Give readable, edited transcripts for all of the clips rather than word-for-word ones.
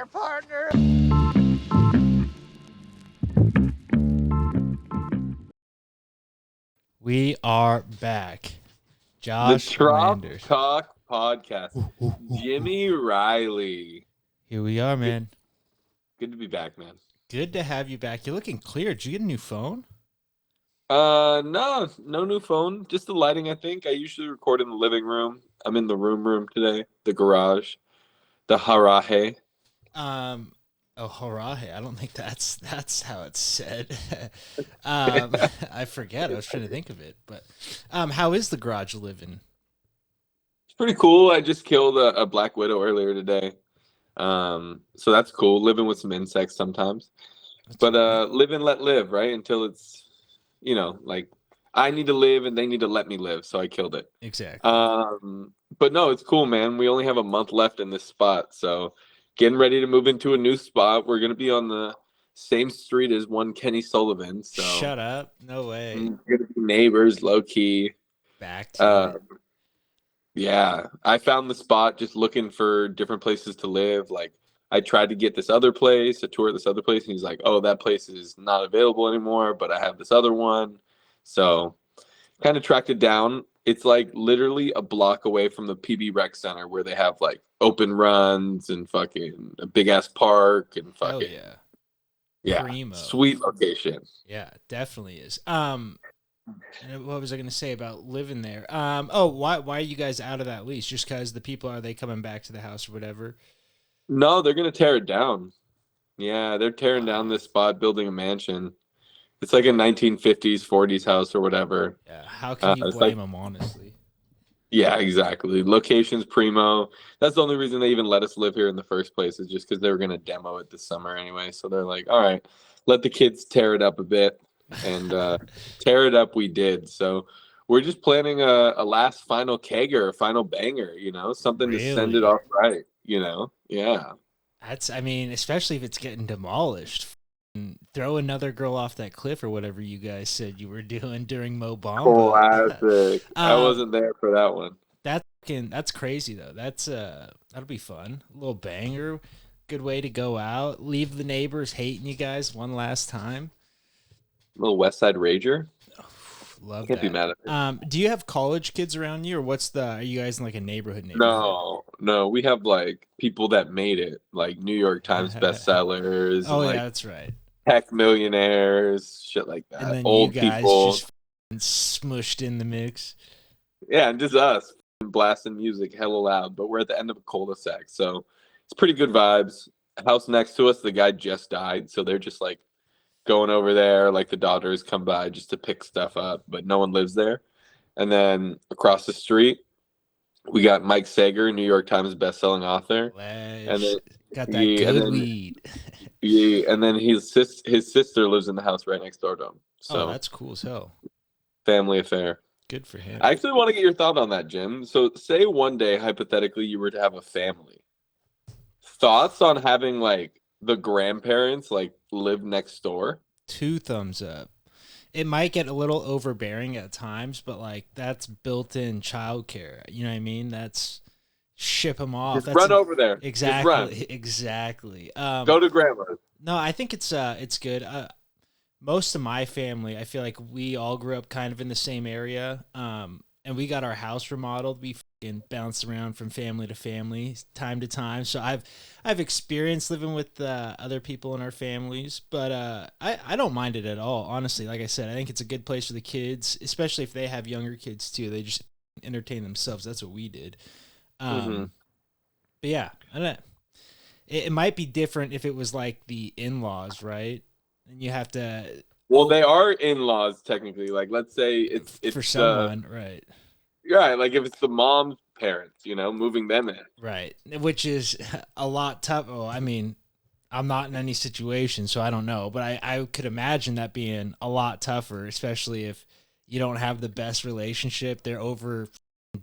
there, partner. We are back. The Josh Trough Landers. Talk Podcast. Jimmy Riley. Here we are, man. Good to be back, man. Good to have you back. You're looking clear. Did you get a new phone? No new phone. Just the lighting, I think. I usually record in the living room. I'm in the room today. The garage. The harahe. Horahe. I don't think that's how it's said. I forget. I was trying to think of it. But how is the garage living? It's pretty cool. I just killed a black widow earlier today. So that's cool. Living with some insects sometimes. But live and let live, right? Until it's, like I need to live and they need to let me live. So I killed it. Exactly. But no, it's cool, man. We only have a month left in this spot. So getting ready to move into a new spot. We're going to be on the same street as one Kenny Sullivan. So shut up. No way. We're going to be neighbors, low key. Back to it. Yeah. I found the spot just looking for different places to live. Like I tried to get this other place, a tour of this other place. And he's like, oh, that place is not available anymore, but I have this other one. So kind of tracked it down. It's like literally a block away from the PB Rec Center where they have like open runs and fucking a big ass park and fucking yeah, Primo. Sweet location. Yeah, definitely is. And what was I going to say about living there? Why are you guys out of that lease? Just because the people, are they coming back to the house or whatever? No, they're gonna tear it down. Yeah, they're tearing down this spot, building a mansion. It's like a 1950s, 40s house or whatever. Yeah, how can you blame them, honestly? Yeah, exactly. Location's primo. That's the only reason they even let us live here in the first place, is just because they were going to demo it this summer anyway. So they're like, all right, let the kids tear it up a bit. And tear it up we did. So we're just planning a last final kegger, a final banger, something to send it off right, Yeah. Especially if it's getting demolished. Throw another girl off that cliff or whatever you guys said you were doing during Mo Bamba. Classic. I wasn't there for that one. That's crazy though. That'll be fun. A little banger. Good way to go out. Leave the neighbors hating you guys one last time. A little West Side Rager. Love Can't that. be mad at it. Do you have college kids around you, or are you guys in like a neighborhood? No. We have like people that made it, like New York Times bestsellers. Oh, and, yeah, that's right. Tech millionaires, shit like that. And then old you guys people just smushed in the mix. Yeah, and just us blasting music hella loud. But we're at the end of a cul-de-sac, so it's pretty good vibes. House next to us, the guy just died, so they're just like going over there. Like the daughters come by just to pick stuff up, but no one lives there. And then across the street, we got Mike Sager, New York Times bestselling author. And then got that good weed. And then his sister lives in the house right next door to him. So that's cool as hell. Family affair. Good for him. I actually want to get your thought on that, Jim. So say one day, hypothetically, you were to have a family. Thoughts on having like the grandparents like live next door? 2 thumbs up. It might get a little overbearing at times, but like that's built-in childcare. You know what I mean? That's ship them off. Just run over there. Exactly. Exactly. Go to grandma's. No, I think it's good. Most of my family, I feel like we all grew up kind of in the same area. And we got our house remodeled. We fucking bounced around from family to family, time to time. So I've experienced living with other people in our families, but I don't mind it at all. Honestly, like I said, I think it's a good place for the kids, especially if they have younger kids too. They just entertain themselves. That's what we did. But yeah, I don't know. It might be different if it was like the in-laws, right? And you have to. Well, they are in-laws technically. Like, let's say it's for someone, right? Yeah, like if it's the mom's parents, moving them in, right? Which is a lot tough. Oh, I mean, I'm not in any situation, so I don't know, but I could imagine that being a lot tougher, especially if you don't have the best relationship. They're over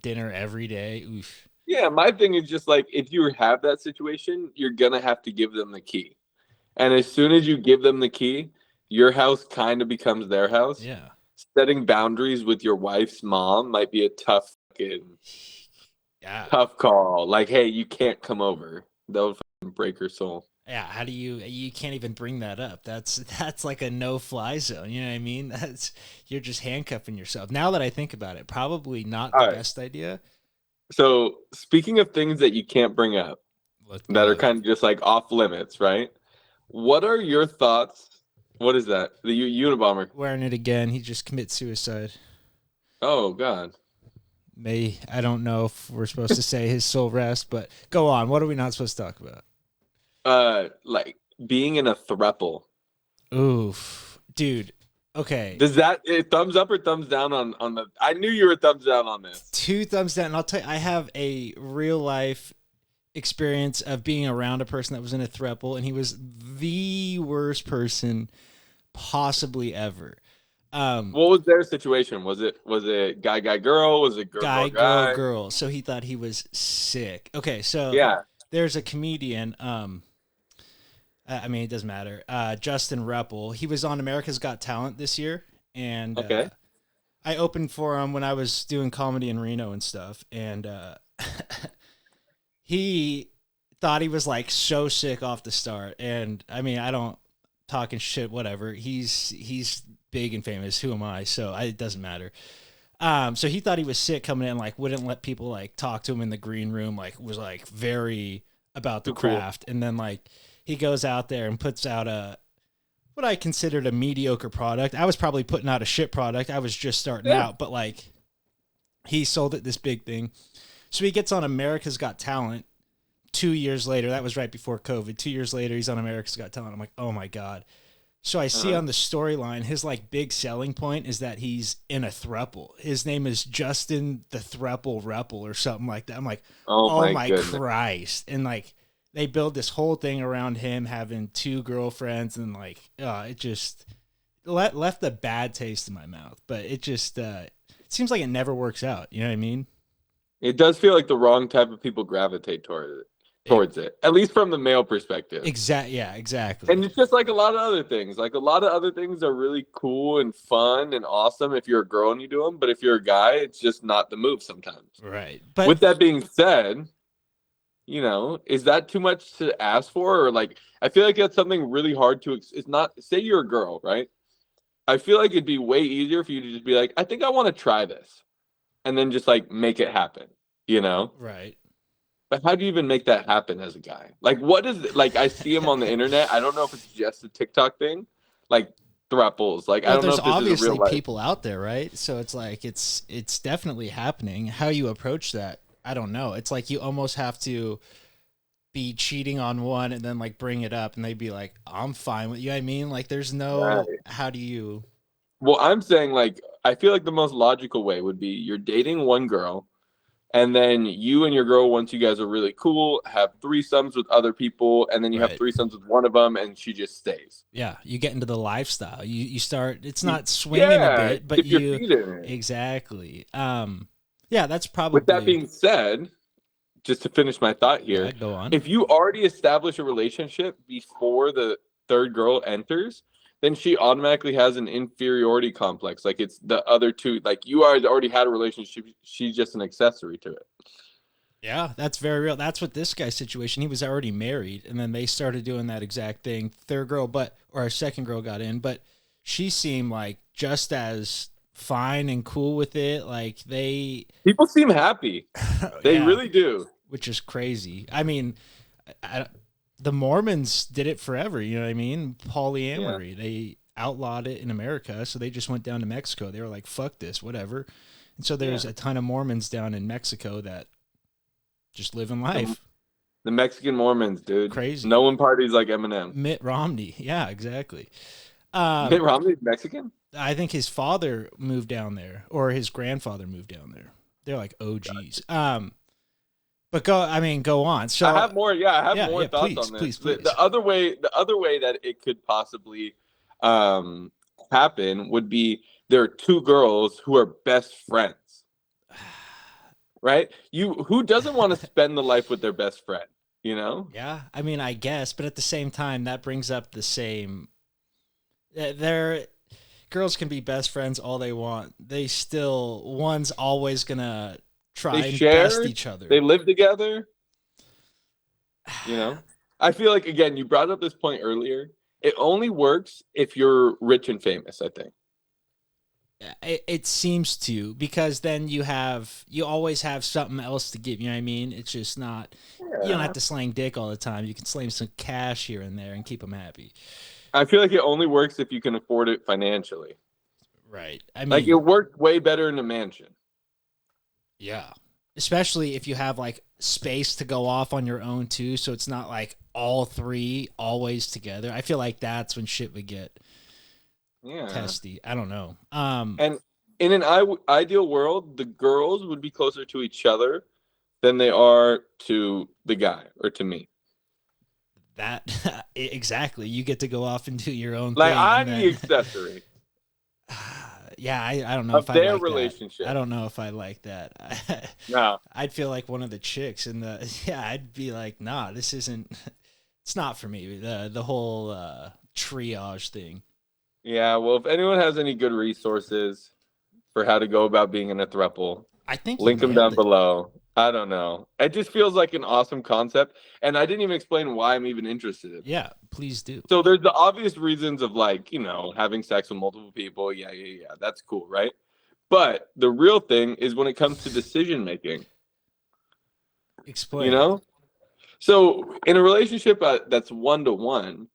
dinner every day. Oof. Yeah, my thing is just like if you have that situation, you're gonna have to give them the key, and as soon as you give them the key, your house kind of becomes their house. Yeah. Setting boundaries with your wife's mom might be a tough call. Like, hey, you can't come over. They'll break her soul. Yeah, how do you can't even bring that up. That's like a no-fly zone. You know what I mean? That's you're just handcuffing yourself. Now that I think about it, probably not the All right. best idea. So speaking of things that you can't bring up Let's that are go. kind of just like off limits, right? What are your thoughts? What is that? The Unabomber. Wearing it again, he just commits suicide. Oh God. I don't know if we're supposed to say his soul rest, but go on. What are we not supposed to talk about? Like being in a throuple. Oof, dude. Okay, Does that thumbs up or thumbs down on the? I knew you were thumbs down on this. 2 thumbs down. And I'll tell you, I have a real life experience of being around a person that was in a throuple, and he was the worst person possibly ever. What was their situation? Was it guy girl? Was it girl Guy, girl girl, guy? girl. So he thought he was sick. Okay, so Yeah. there's a comedian. I mean, it doesn't matter. Justin Ruppel. He was on America's Got Talent this year, and Okay. I opened for him when I was doing comedy in Reno and stuff. And he thought he was like so sick off the start. And I mean, I don't talking shit. Whatever. He's big and famous. Who am I? So it doesn't matter. So he thought he was sick coming in, like wouldn't let people like talk to him in the green room, like was like very about the Too cool. craft. And then like he goes out there and puts out what I considered a mediocre product. I was probably putting out a shit product. I was just starting out, but like he sold it this big thing. So he gets on America's Got Talent 2 years later. That was right before COVID. 2 years later, he's on America's Got Talent. I'm like, oh my God. So I see on the storyline, his like big selling point is that he's in a throuple. His name is Justin the Throuple Ruppel or something like that. I'm like, oh my Christ. And like they build this whole thing around him having 2 girlfriends, and like it just left a bad taste in my mouth. But it just it seems like it never works out. You know what I mean? It does feel like the wrong type of people gravitate towards it, at least from the male perspective. Yeah, exactly. And it's just like a lot of other things. Like a lot of other things are really cool and fun and awesome if you're a girl and you do them. But if you're a guy, it's just not the move sometimes. Right. But with that being said, is that too much to ask for? Or like, I feel like that's something really hard to. It's not. Say you're a girl, right? I feel like it'd be way easier for you to just be like, I think I want to try this, and then just like make it happen. Right. But how do you even make that happen as a guy? Like, what is it? Like, I see him on the internet. I don't know if it's just a TikTok thing, like throuples. Like, I don't know if this obviously is a real life. People out there, right? So it's like it's definitely happening. How you approach that, I don't know. It's like you almost have to be cheating on one and then like bring it up, and they'd be like, "I'm fine with you." I mean, like, there's no. Right. How do you? Well, I'm saying like I feel like the most logical way would be you're dating one girl. And then you and your girl, once you guys are really cool, have threesomes with other people, and then you have threesomes with one of them, and she just stays. Yeah, you get into the lifestyle. You start. It's not swinging a bit, but you exactly. Yeah, that's probably. With that being said, just to finish my thought here, go on. If you already establish a relationship before the third girl enters, then she automatically has an inferiority complex. Like it's the other two, like you already had a relationship. She's just an accessory to it. Yeah, that's very real. That's what this guy's situation. He was already married, and then they started doing that exact thing. Third girl, or our second girl got in, but she seemed like just as fine and cool with it. Like people seem happy. They really do. Which is crazy. I mean, the Mormons did it forever. You know what I mean? Polyamory. Yeah. They outlawed it in America, so they just went down to Mexico. They were like, fuck this, whatever. And so there's a ton of Mormons down in Mexico that just living life. The Mexican Mormons, dude. Crazy. No one parties like Eminem. Mitt Romney. Yeah, exactly. Mitt Romney's Mexican? I think his father moved down there, or his grandfather moved down there. They're like OGs. But go on. So I have more. Yeah, I have more thoughts on this. Please. The other way that it could possibly happen would be there are 2 girls who are best friends. Right? Who doesn't want to spend the life with their best friend? Yeah, I mean, I guess, but at the same time, that brings up the same. Girls can be best friends all they want. One's always gonna try and best each other. They live together. I feel like, again, you brought up this point earlier. It only works if you're rich and famous, I think. It seems to, because then you always have something else to give. You know what I mean? It's just not. You don't have to slang dick all the time. You can slang some cash here and there and keep them happy. I feel like it only works if you can afford it financially. Right. I mean, like it worked way better in a mansion. Yeah. Especially if you have like space to go off on your own too, so it's not like all three always together. I feel like that's when shit would get testy. I don't know. And in an ideal world, the girls would be closer to each other than they are to the guy or to me. That exactly. You get to go off and do your own like thing. I'm the accessory. Yeah, I don't know if I like relationship. That. I don't know if I like that. No. I'd feel like one of the chicks in I'd be like, nah, this isn't. It's not for me. The whole triage thing. Yeah, well, if anyone has any good resources for how to go about being in a throuple, I think link them down below. I don't know. It just feels like an awesome concept, and I didn't even explain why I'm even interested in it. Yeah, please do. So there's the obvious reasons of like, having sex with multiple people. Yeah. That's cool, right? But the real thing is when it comes to decision making. Explain. So in a relationship that's 1-to-1,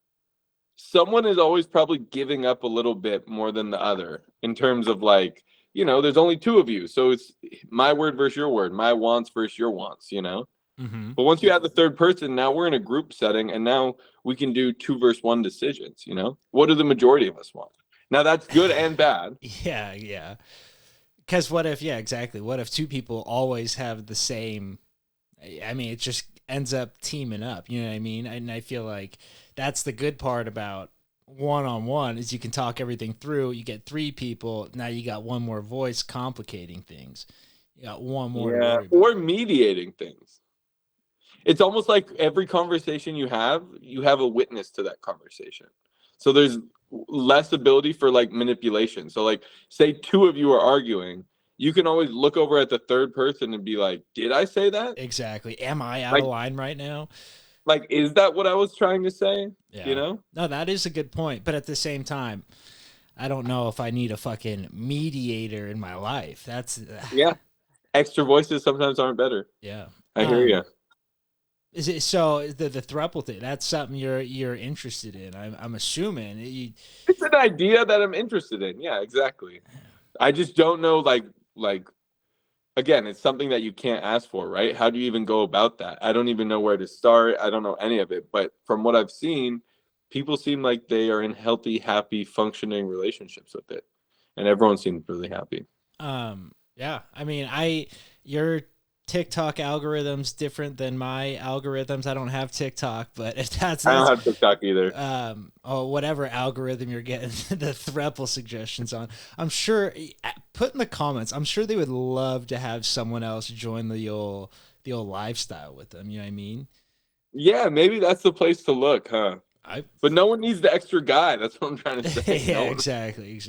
someone is always probably giving up a little bit more than the other in terms of like, there's only two of you. So it's my word versus your word, my wants versus your wants, Mm-hmm. But once you add the third person, now we're in a group setting and now we can do 2 versus 1 decisions, What do the majority of us want? Now that's good and bad. Yeah. Because what if, exactly. What if two people always have the same, I mean, it just ends up teaming up, you know what I mean? And I feel like that's the good part about one-on-one is you can talk everything through. You get 3 people. Now you got one more voice complicating things. You got one more. Or mediating things. It's almost like every conversation you have a witness to that conversation. So there's less ability for like manipulation. So like say 2 of you are arguing, you can always look over at the third person and be like, did I say that? Exactly. Am I out of line right now? Like, is that what I was trying to say? Yeah. No, that is a good point. But at the same time, I don't know if I need a fucking mediator in my life. That's yeah. Extra voices sometimes aren't better. Yeah. I hear you. Is it so the throuple thing? That's something you're interested in. I'm assuming it's an idea that I'm interested in. Yeah, exactly. I just don't know. Like again, it's something that you can't ask for, right? How do you even go about that? I don't even know where to start. I don't know any of it. But from what I've seen, people seem like they are in healthy, happy, functioning relationships with it, and everyone seems really happy. Yeah. I mean, your TikTok algorithm's different than my algorithms. I don't have TikTok, but if that's I don't have TikTok either. Whatever algorithm you're getting the throuple suggestions on, I'm sure. Put in the comments. I'm sure they would love to have someone else join the old lifestyle with them. You know what I mean? Yeah, maybe that's the place to look, huh? But no one needs the extra guy. That's what I'm trying to say. Yeah, exactly.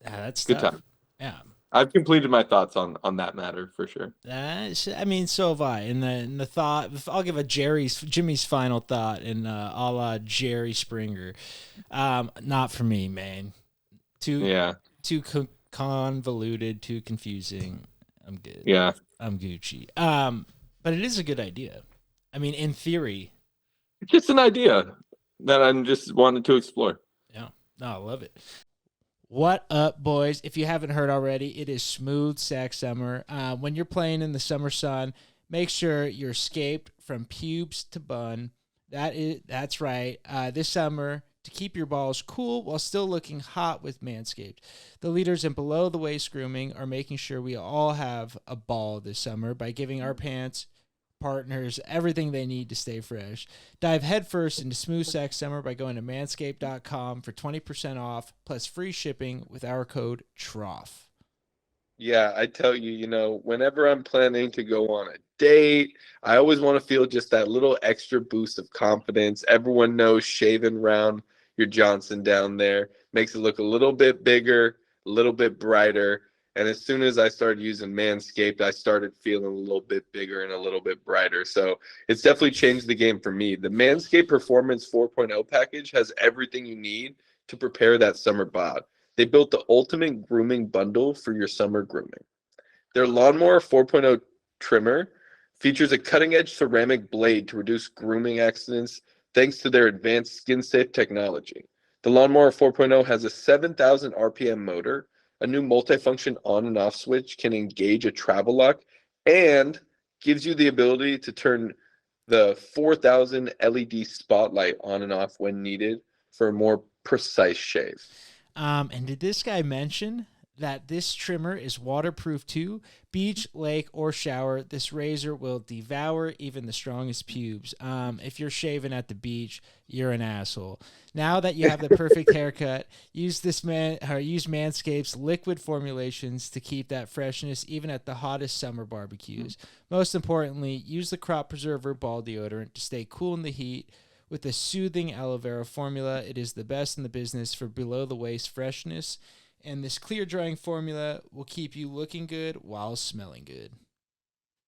That's good time. Yeah. I've completed my thoughts on that matter for sure. I mean, so have I. In the thought, I'll give Jimmy's final thought in a la Jerry Springer. Not for me, man. Too convoluted, too confusing. I'm good. Yeah, I'm Gucci. But it is a good idea. I mean, in theory, it's just an idea that I'm just wanted to explore. Yeah, no, I love it. What up, boys? If you haven't heard already, it is Smooth Sack Summer. When you're playing in the summer sun, make sure you're escaped from pubes to bun. That's right. This summer, to keep your balls cool while still looking hot with Manscaped. The leaders in below-the-waist grooming are making sure we all have a ball this summer by giving our partners everything they need to stay fresh. Dive headfirst into Smooth Sack Summer by going to manscaped.com for 20% off plus free shipping with our code Trough. Yeah, I tell you, whenever I'm planning to go on a date, I always want to feel just that little extra boost of confidence. Everyone knows shaving around your Johnson down there makes it look a little bit bigger, a little bit brighter. And as soon as I started using Manscaped, I started feeling a little bit bigger and a little bit brighter. So it's definitely changed the game for me. The Manscaped Performance 4.0 package has everything you need to prepare that summer bod. They built the ultimate grooming bundle for your summer grooming. Their Lawnmower 4.0 trimmer features a cutting-edge ceramic blade to reduce grooming accidents thanks to their advanced skin-safe technology. The Lawnmower 4.0 has a 7,000 RPM motor. A new multifunction on and off switch can engage a travel lock and gives you the ability to turn the 4,000 LED spotlight on and off when needed for a more precise shave. And did this guy mention that this trimmer is waterproof too? Beach, lake, or shower, this razor will devour even the strongest pubes. If you're shaving at the beach, you're an asshole. Now that you have the perfect haircut, use Manscaped's liquid formulations to keep that freshness even at the hottest summer barbecues. Most importantly, use the crop preserver ball deodorant to stay cool in the heat. With the soothing aloe vera formula, it is the best in the business for below-the-waist freshness, and this clear-drying formula will keep you looking good while smelling good.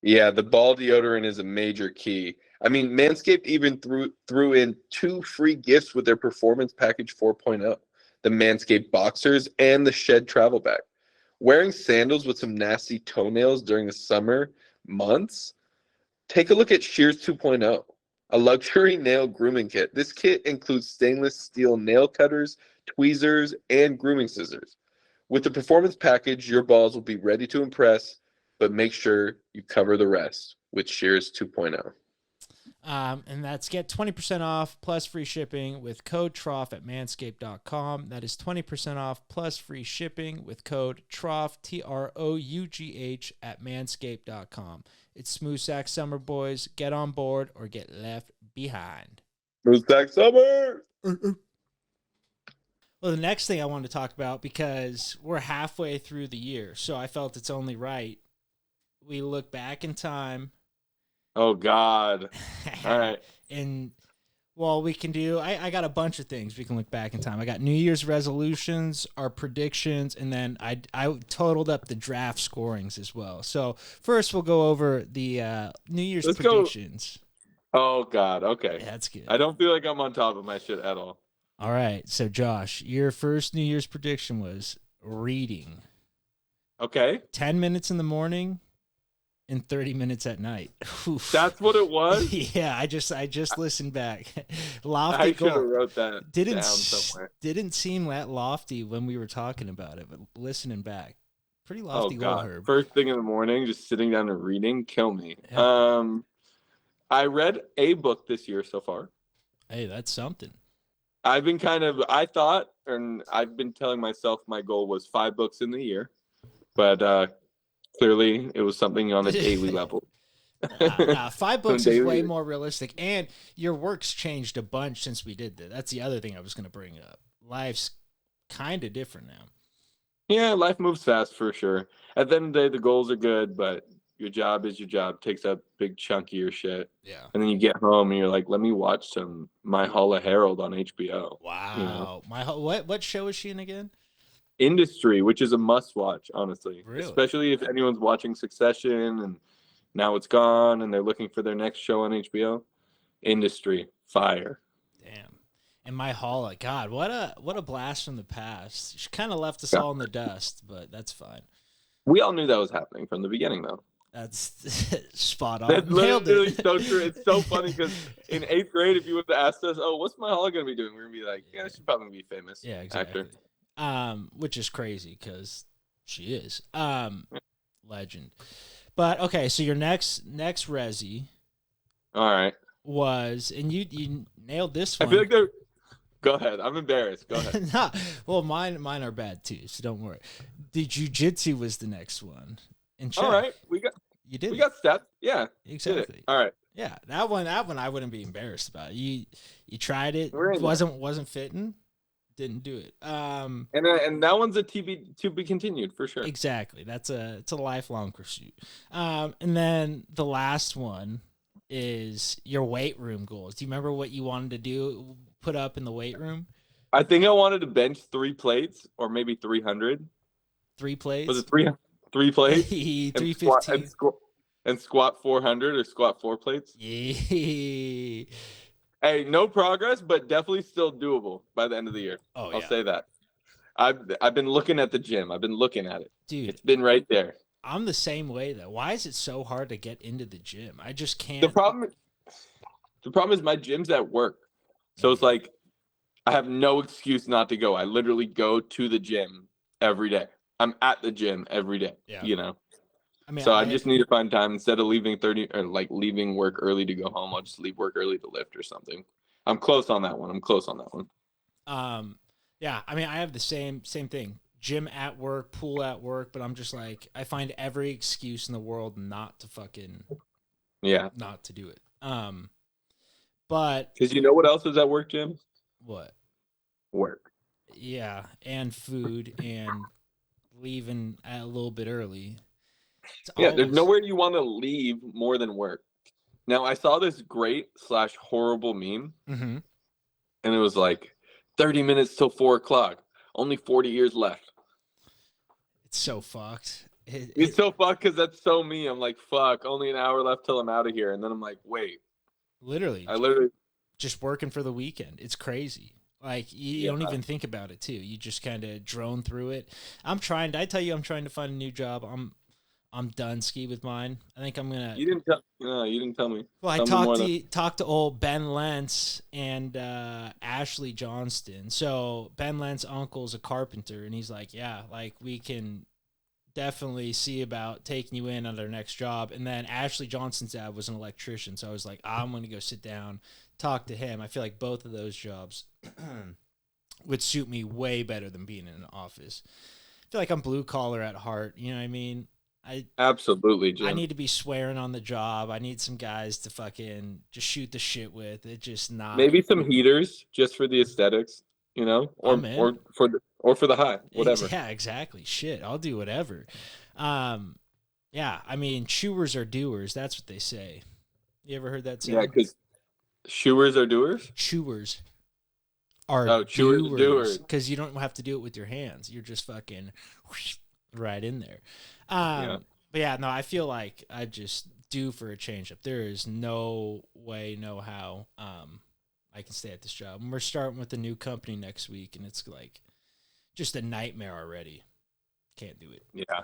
Yeah, the ball deodorant is a major key. I mean, Manscaped even threw in 2 free gifts with their Performance Package 4.0, the Manscaped Boxers and the Shed Travel Bag. Wearing sandals with some nasty toenails during the summer months? Take a look at Shears 2.0, a luxury nail grooming kit. This kit includes stainless steel nail cutters, tweezers, and grooming scissors. With the Performance Package, your balls will be ready to impress, but make sure you cover the rest with Shears 2.0. And that's get 20% off plus free shipping with code Trough at manscaped.com. That is 20% off plus free shipping with code Trough, TROUGH, at manscaped.com. It's Smooth Sack Summer, boys. Get on board or get left behind. Smooth Sack Summer! Well, the next thing I wanted to talk about, because we're halfway through the year, so I felt it's only right we look back in time. Oh, God. All right. And, well, we can do, I got a bunch of things we can look back in time. I got New Year's resolutions, our predictions, and then I totaled up the draft scorings as well. So first we'll go over the New Year's predictions. Oh, God. Okay. Yeah, that's good. I don't feel like I'm on top of my shit at all. All right. So, Josh, your first New Year's prediction was reading. Okay. 10 minutes in the morning and 30 minutes at night. Oof. That's what it was? Yeah, I just listened back. Lofty I should goal. have wrote that down somewhere. Didn't seem that lofty when we were talking about it, but listening back, pretty lofty goal, Herb. First thing in the morning, just sitting down and reading, kill me. Yeah. I read a book this year so far. Hey, that's something. I've been I've been telling myself my goal was 5 books in the year, but clearly it was something on a daily level. 5 books is way more realistic, and your work's changed a bunch since we did that. That's the other thing I was going to bring up. Life's kind of different now. Yeah, life moves fast for sure. At the end of the day, the goals are good, but your job is your job. Takes up big chunk of your shit. Yeah. And then you get home and you're like, let me watch some My Halla Herald on HBO. Wow. You know? What show is she in again? Industry, which is a must watch, honestly. Really? Especially if anyone's watching Succession and now it's gone and they're looking for their next show on HBO. Industry, fire. Damn. And My Halla, God, what a blast from the past. She kind of left us all in the dust, but that's fine. We all knew that was happening from the beginning, though. That's spot on. That's literally so true. It's so funny because in 8th grade, if you would have asked us, "Oh, what's My Halla gonna be doing?" We're gonna be like, "Yeah, she's probably gonna be famous." Yeah, exactly. Actor. Which is crazy because she is legend. But okay, so your next resi, all right, was, and you nailed this one. I feel like they're. Go ahead. I'm embarrassed. Go ahead. Nah, well, mine are bad too, so don't worry. The jiu-jitsu was the next one. All right, we got Seth. Yeah, exactly. All right. Yeah, that one I wouldn't be embarrassed about. You tried it, wasn't fitting, didn't do it. And that one's a to be continued for sure. Exactly. It's a lifelong pursuit. And then the last one is your weight room goals. Do you remember what you wanted to do? Put up in the weight room? I think I wanted to bench 3 plates or maybe 300. 3 Was plates. it three plates? And 315. and squat 400 or squat 4 plates? Yeah. Hey, no progress, but definitely still doable by the end of the year. Oh I'll yeah, say that. I've been looking at the gym. I've been looking at it. dude. It's been right there. I'm the same way though. Why is it so hard to get into the gym? I just The can't. problem is my gym's at work. So it's like I have no excuse not to go. I literally go to the gym every day. I'm at the gym every day, Yeah. you know. I mean, So I just need to find time instead of leaving 30 or like leaving work early to go home. I'll just leave work early to lift or something. I'm close on that one. Yeah, I mean, I have the same thing. Gym at work, pool at work, but I'm just like, I find every excuse in the world not to not to do it. But Because you know what else is at work, Jim? what? Work. Yeah, and food and leaving a little bit early. There's nowhere you want to leave more than work. Now, I saw this great / horrible meme, Mm-hmm. and it was like 30 minutes till 4 o'clock. Only 40 years left. It's so fucked. It's so fucked because that's so me. I'm like, fuck, only an hour left till I'm out of here. And then I'm like, wait. Literally. I literally just working for the weekend. It's crazy. Like, you don't even think about it, too. You just kind of drone through it. I'm trying to find a new job. I'm done ski with mine. I think I'm gonna. You didn't tell me. Well, I talked to old Ben Lentz and Ashley Johnston. So Ben Lentz's uncle's a carpenter, and he's like, yeah, like we can definitely see about taking you in on our next job. And then Ashley Johnston's dad was an electrician, so I was like, I'm gonna go sit down, talk to him. I feel like both of those jobs would suit me way better than being in an office. I feel like I'm blue collar at heart. You know what I mean? Absolutely, Jim. I need to be swearing on the job. I need some guys to fucking just shoot the shit with. It just not. Maybe some heaters just for the aesthetics, you know, or for the high, whatever. Yeah, exactly. Shit, I'll do whatever. Yeah, I mean, chewers are doers. That's what they say. You ever heard that saying? Yeah, because chewers are doers. Chewers are doers because you don't have to do it with your hands. You're just fucking right in there. But yeah, no, I feel like I just due for a change up. There is no way, no how I can stay at this job. And we're starting with a new company next week, and it's like just a nightmare already. Can't do it. Yeah.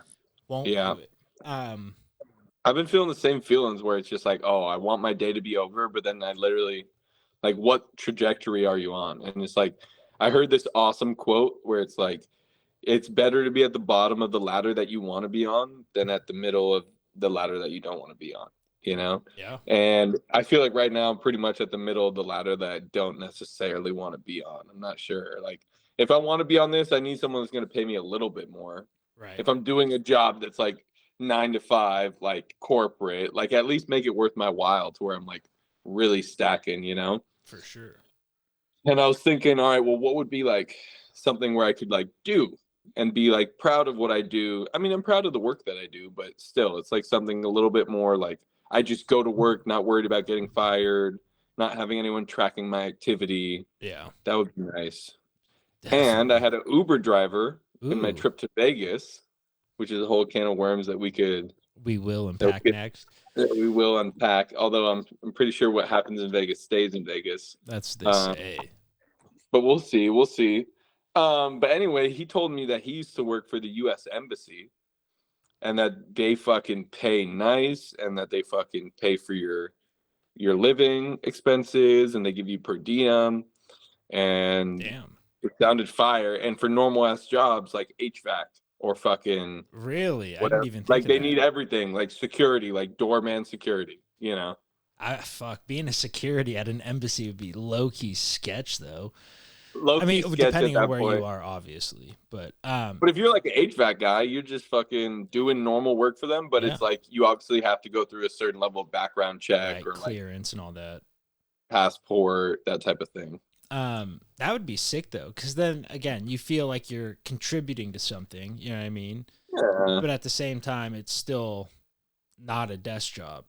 Won't do it. I've been feeling the same feelings where it's just like, oh, I want my day to be over, but then I literally, like, what trajectory are you on? And it's like, I heard this awesome quote where it's like, it's better to be at the bottom of the ladder that you want to be on than at the middle of the ladder that you don't want to be on, you know? Yeah. And I feel like right now I'm pretty much at the middle of the ladder that I don't necessarily want to be on. I'm not sure. Like, if I want to be on this, I need someone that's going to pay me a little bit more. Right. If I'm doing a job that's like 9 to 5, like corporate, like at least make it worth my while to where I'm like really stacking, you know? For sure. And I was thinking, all right, well, what would be like something where I could like do and be like proud of what I do? I mean, I'm proud of the work that I do, but still, it's like something a little bit more like I just go to work, not worried about getting fired, not having anyone tracking my activity. Yeah. That would be nice. Definitely. And I had an Uber driver in my trip to Vegas, which is a whole can of worms that we will unpack next. We will unpack, although I'm pretty sure what happens in Vegas stays in Vegas. That's what they say. But we'll see. But anyway, he told me that he used to work for the U.S. Embassy and that they fucking pay nice and that they fucking pay for your living expenses and they give you per diem. And damn, it sounded fire. And for normal ass jobs like HVAC or fucking really, whatever. I didn't even think like of they that. Need everything, like security, like doorman security, you know. Being a security at an embassy would be low-key sketch though. I mean, depending on where you are, obviously, but if you're like an HVAC guy, you're just fucking doing normal work for them. But it's like you obviously have to go through a certain level of background check or clearance and all that, passport, that type of thing. That would be sick though, because then again, you feel like you're contributing to something. You know what I mean? Yeah. But at the same time, it's still not a desk job.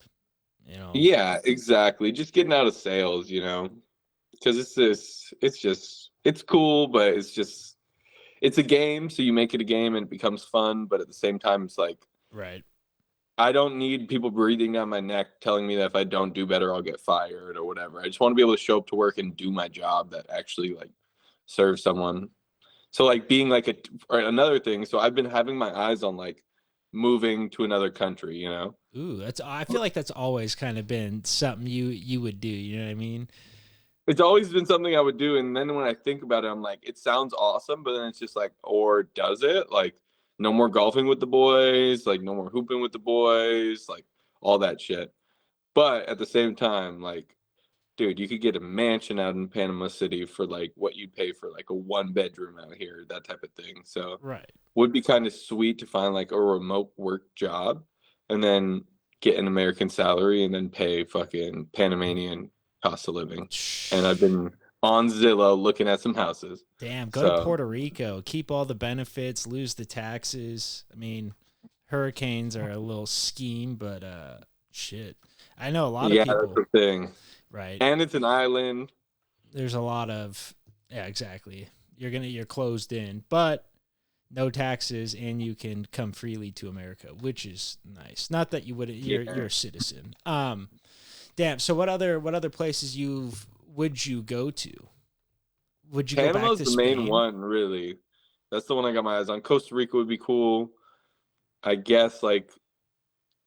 You know? Yeah, exactly. Just getting out of sales, you know, because it's cool, but it's it's a game, so you make it a game and it becomes fun, but at the same time it's like Right. I don't need people breathing down my neck telling me that if I don't do better I'll get fired or whatever. I just want to be able to show up to work and do my job that actually like serves someone. So like being like or another thing, so I've been having my eyes on like moving to another country, you know. Ooh, I feel like that's always kind of been something you would do, you know what I mean? It's always been something I would do, and then when I think about it I'm like it sounds awesome, but then it's just like, or does it? Like no more golfing with the boys, like no more hooping with the boys, like all that shit. But at the same time, like, dude, you could get a mansion out in Panama City for like what you'd pay for like a 1 bedroom out here, that type of thing. So Right. would be kind of sweet to find like a remote work job and then get an American salary and then pay fucking Panamanian cost of living. And I've been on Zillow looking at some houses. Damn, go to Puerto Rico, keep all the benefits, lose the taxes. I mean, hurricanes are a little scheme, but shit. I know a lot of people. Yeah, that's the thing. Right. And it's an island. There's a lot of exactly. You're closed in, but no taxes, and you can come freely to America, which is nice. Not that you wouldn't. You're a citizen. Damn. So what other places would you go to? Would you Panama's go back to the Spain? main one, really. That's the one I got my eyes on. Costa Rica would be cool. I guess like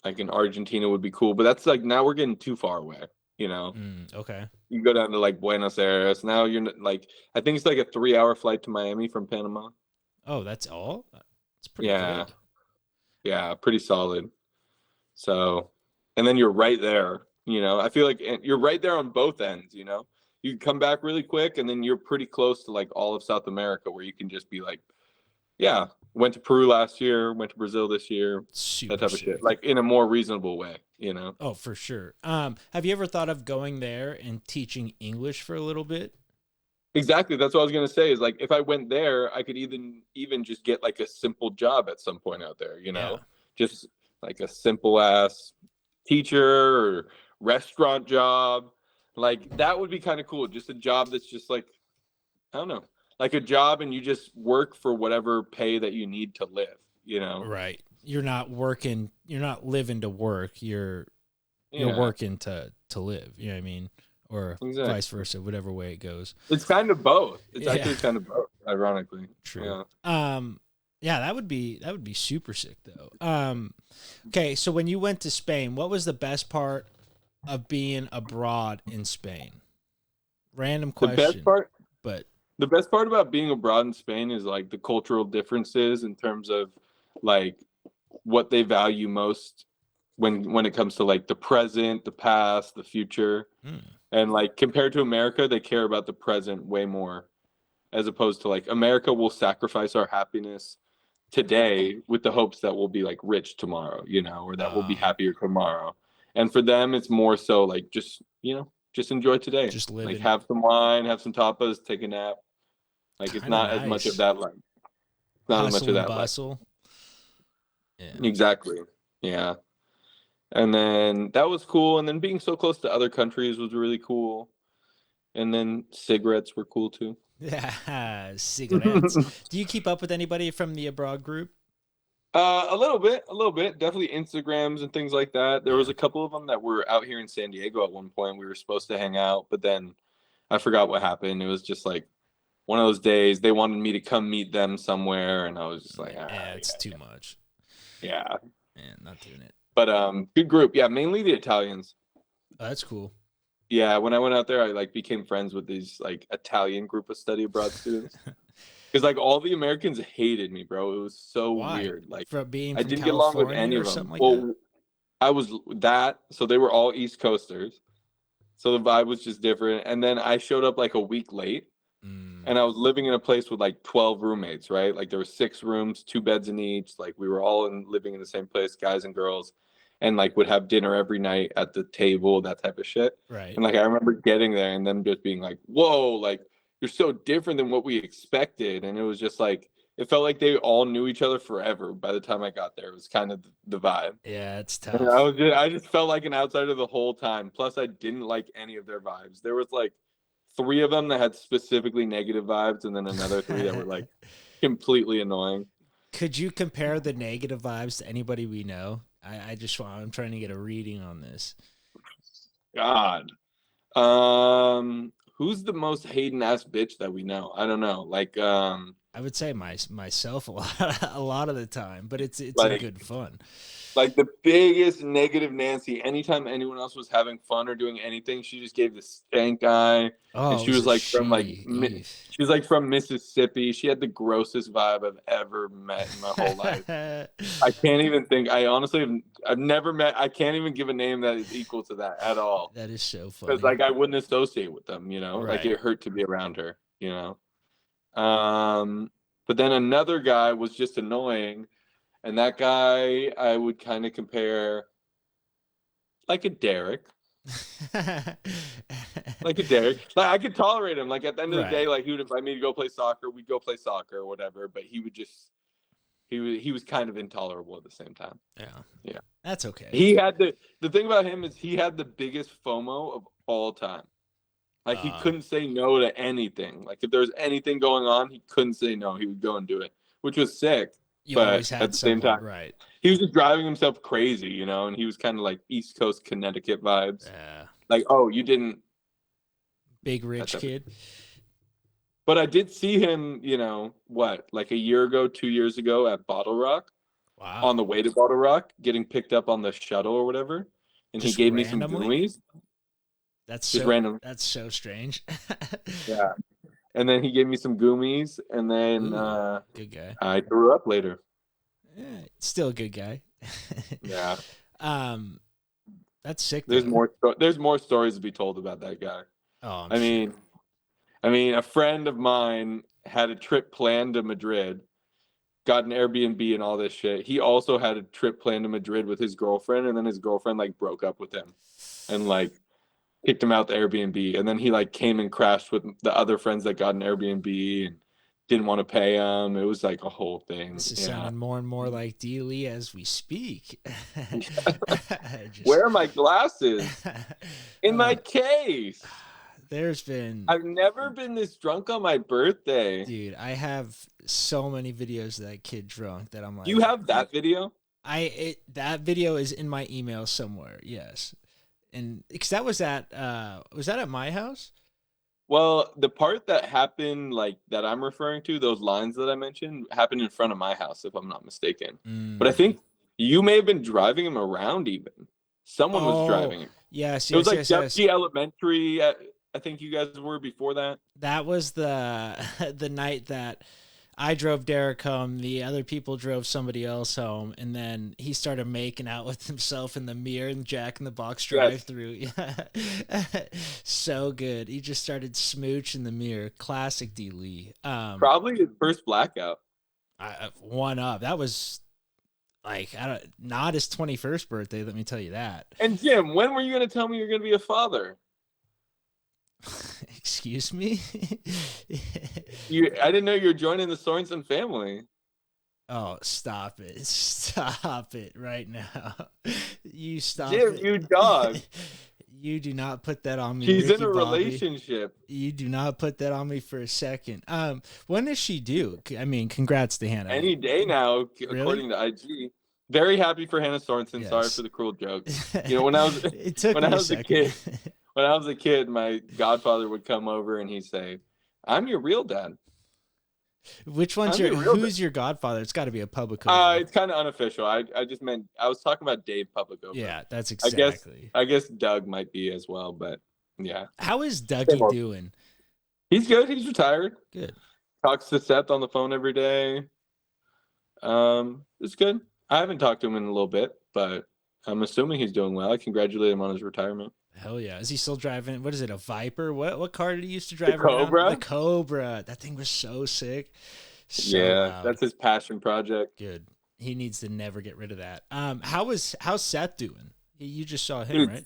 in Argentina would be cool, but that's like now we're getting too far away, you know. Okay. You go down to like Buenos Aires. Now you're like I think it's like a 3-hour flight to Miami from Panama. Oh, that's all? It's pretty good. Yeah, pretty solid. So, and then you're right there, you know. I feel like you're right there on both ends, you know. You come back really quick and then you're pretty close to like all of South America where you can just be like, yeah, went to Peru last year, went to Brazil this year, Super that type of sick. shit. Like in a more reasonable way, you know. Oh, for sure. Have you ever thought of going there and teaching English for a little bit? Exactly. That's what I was gonna say. Is like if I went there, I could even just get like a simple job at some point out there. You know, just like a simple ass teacher or restaurant job. Like that would be kind of cool. Just a job that's just like I don't know, like a job, and you just work for whatever pay that you need to live. You know, right? You're not working. You're not living to work. You're working to live. You know what I mean? Or vice versa, whatever way it goes. It's kind of both. It's actually kind of both, ironically. True. Yeah, that would be super sick though. Okay, so when you went to Spain, what was the best part of being abroad in Spain? Random question. The best part about being abroad in Spain is like the cultural differences in terms of like what they value most when it comes to like the present, the past, the future. And like compared to America, they care about the present way more, as opposed to like America will sacrifice our happiness today with the hopes that we'll be like rich tomorrow, you know, or that we'll be happier tomorrow. And for them, it's more so like just, you know, just enjoy today. Just live. Like have some wine, have some tapas, take a nap. Like it's not as much of that. Like not as much of that. Bustle. Yeah. Exactly. Yeah. And then that was cool. And then being so close to other countries was really cool. And then cigarettes were cool too. Yeah, cigarettes. Do you keep up with anybody from the abroad group? A little bit. Definitely Instagrams and things like that. There was a couple of them that were out here in San Diego at one point. We were supposed to hang out, but then I forgot what happened. It was just like one of those days. They wanted me to come meet them somewhere, and I was just like, it's too much. Yeah. Man, not doing it. But good group. Yeah, mainly the Italians. Oh, that's cool. Yeah, when I went out there, I like became friends with these like Italian group of study abroad students. Because like all the Americans hated me, bro. It was so weird. Like I didn't get along with any of them. Like I was that, so they were all East Coasters. So the vibe was just different. And then I showed up like a week late. And I was living in a place with like 12 roommates, right? Like there were 6 rooms, 2 beds in each. Like we were all living in the same place, guys and girls, and like would have dinner every night at the table, that type of shit. Right. And like I remember getting there and them just being like, "Whoa, like you're so different than what we expected." And it was just like it felt like they all knew each other forever by the time I got there. It was kind of the vibe. Yeah, it's tough. And I just felt like an outsider the whole time. Plus, I didn't like any of their vibes. There was like 3 of them that had specifically negative vibes, and then another 3 that were like completely annoying. Could you compare the negative vibes to anybody we know? I'm trying to get a reading on this. God. Who's the most Hayden ass bitch that we know? I don't know. Like, I would say myself a lot of the time, but it's in like, good fun. like the biggest negative Nancy. Anytime anyone else was having fun or doing anything, she just gave the stank eye. And Oh, she was was it like from like she? she was like from Mississippi. She had the grossest vibe I've ever met in my whole life. I can't even think. I honestly I've never met. I can't even give a name that is equal to that at all. That is so funny. Because like I wouldn't associate with them, you know. Right. Like it hurt to be around her, you know. But then another guy was just annoying, and that guy I would kind of compare like a Derek. Like a Derek. Like I could tolerate him. Like at the end of the day, like he would invite me to go play soccer. We'd go play soccer or whatever. But he would just he was kind of intolerable at the same time. Yeah. That's okay. He had the thing about him is he had the biggest FOMO of all time. Like he couldn't say no to anything. Like if there was anything going on, he couldn't say no. He would go and do it, which was sick. You but always had at the same time, right? He was just driving himself crazy, you know, and he was kind of like East Coast Connecticut vibes. Yeah. Like, oh, you didn't. Big rich kid. But I did see him, you know, like a year ago, 2 years ago at Bottle Rock. Wow. On the way to Bottle Rock, getting picked up on the shuttle or whatever. And just he gave randomly? me some gummies. That's just so random. That's so strange. Yeah. And then he gave me some gummies, and then good guy. I threw up later. Yeah, still a good guy. Yeah. That's sick. There's more stories to be told about that guy. Oh, I mean, a friend of mine had a trip planned to Madrid, got an Airbnb and all this shit. He also had a trip planned to Madrid with his girlfriend, and then his girlfriend like broke up with him, and like kicked him out the Airbnb. And then he like came and crashed with the other friends that got an Airbnb and didn't want to pay him. It was like a whole thing. This is sounding more and more like D. as we speak. Where are my glasses? In my case. I've never been this drunk on my birthday. Dude, I have so many videos of that kid drunk that I'm like. You have that video? That video is in my email somewhere. Yes. And because that was at my house? Well, the part that happened, like that I'm referring to, those lines that I mentioned, happened in front of my house, if I'm not mistaken. But I think you may have been driving him around. Even someone was driving him. Yes, it was like Dickie Elementary. I think you guys were before that. That was the night that I drove Derek home. The other people drove somebody else home, and then he started making out with himself in the mirror and Jack in the Box drive-through. Yeah. So good. He just started smooch in the mirror. Classic D. Lee. Probably his first blackout. One up. That was like not his 21st birthday. Let me tell you that. And Jim, when were you going to tell me you're going to be a father? Excuse me? I didn't know you were joining the Sorensen family. Oh, stop it. Stop it right now. You stop Jim, it. you dog. You do not put that on me. She's Ricky in a Bobby. relationship. You do not put that on me for a second. When does she do? I mean, congrats to Hannah. Any day now, Really? according to IG. Very happy for Hannah Sorensen. Yes. Sorry for the cruel joke. You know, when I was a kid, when I was a kid, my godfather would come over and he'd say, "I'm your real dad." Which one's who's your godfather? It's got to be a Publicover. It's kind of unofficial. I just meant I was talking about Dave Publicover. Yeah, that's exactly. I guess Doug might be as well, but yeah. How is Dougie doing? He's good. He's retired. Good. Talks to Seth on the phone every day. It's good. I haven't talked to him in a little bit, but I'm assuming he's doing well. I congratulate him on his retirement. Hell yeah. Is he still driving? What is it, a Viper? What car did he used to drive around? Cobra? The Cobra. That thing was so sick. So loud. That's his passion project. Good. He needs to never get rid of that. How's Seth doing? You just saw him, right?